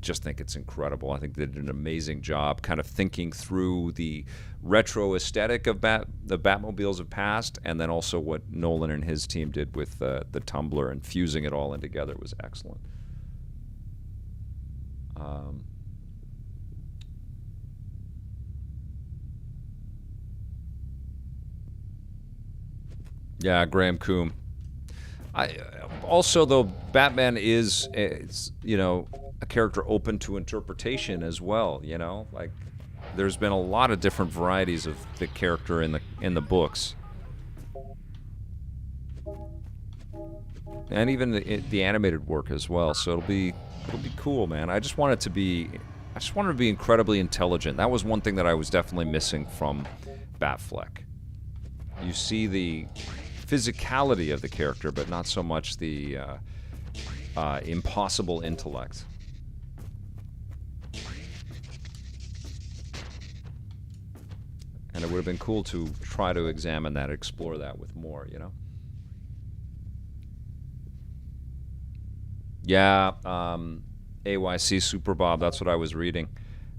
just think it's incredible. I think they did an amazing job kind of thinking through the retro aesthetic of the Batmobiles of past, and then also what Nolan and his team did with the Tumbler and fusing it all in together was excellent. Yeah, Graham Coombe. Also, though, Batman is, you know, a character open to interpretation as well. You know, like there's been a lot of different varieties of the character in the books, and even the animated work as well. So it'll be cool, man. I just want it to be incredibly intelligent. That was one thing that I was definitely missing from Batfleck. You see the physicality of the character, but not so much the impossible intellect. And it would have been cool to try to examine that, explore that with more, you know? Yeah, AYC Super Bob, that's what I was reading.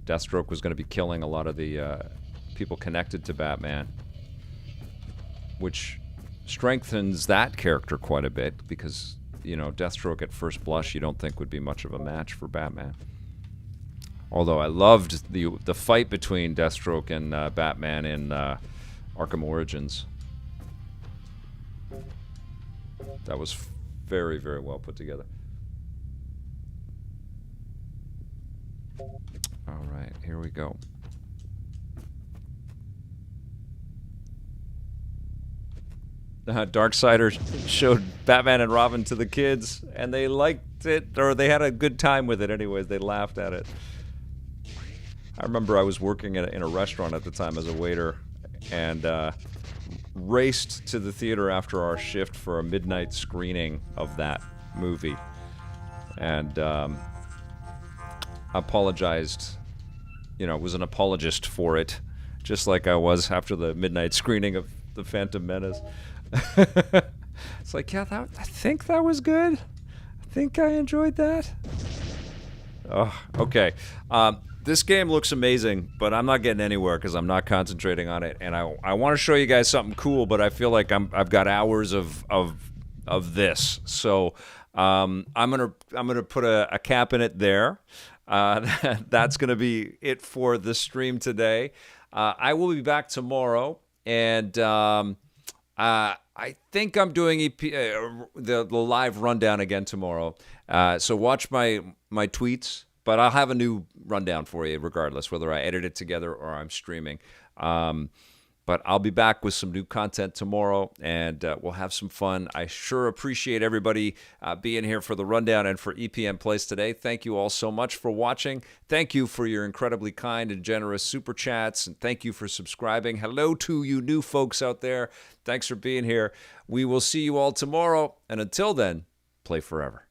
Deathstroke was going to be killing a lot of the people connected to Batman, which strengthens that character quite a bit because, you know, Deathstroke at first blush you don't think would be much of a match for Batman. Although I loved the fight between Deathstroke and Batman in Arkham Origins. That was very, very well put together. All right, here we go. Darksider showed Batman and Robin to the kids, and they liked it, or they had a good time with it anyways. They laughed at it. I remember I was working in a restaurant at the time as a waiter, and raced to the theater after our shift for a midnight screening of that movie. And apologized, you know, was an apologist for it, just like I was after the midnight screening of The Phantom Menace. It's like, yeah, I think that was good. I think I enjoyed that. Oh, okay. This game looks amazing, but I'm not getting anywhere because I'm not concentrating on it. And I want to show you guys something cool, but I feel like I've got hours of this. So I'm gonna put a cap in it there. That's gonna be it for the stream today. I will be back tomorrow, and I think I'm doing the live rundown again tomorrow. So watch my tweets, but I'll have a new rundown for you regardless, whether I edit it together or I'm streaming. But I'll be back with some new content tomorrow, and we'll have some fun. I sure appreciate everybody being here for the rundown and for EPN Plays today. Thank you all so much for watching. Thank you for your incredibly kind and generous super chats, and thank you for subscribing. Hello to you new folks out there. Thanks for being here. We will see you all tomorrow, and until then, play forever.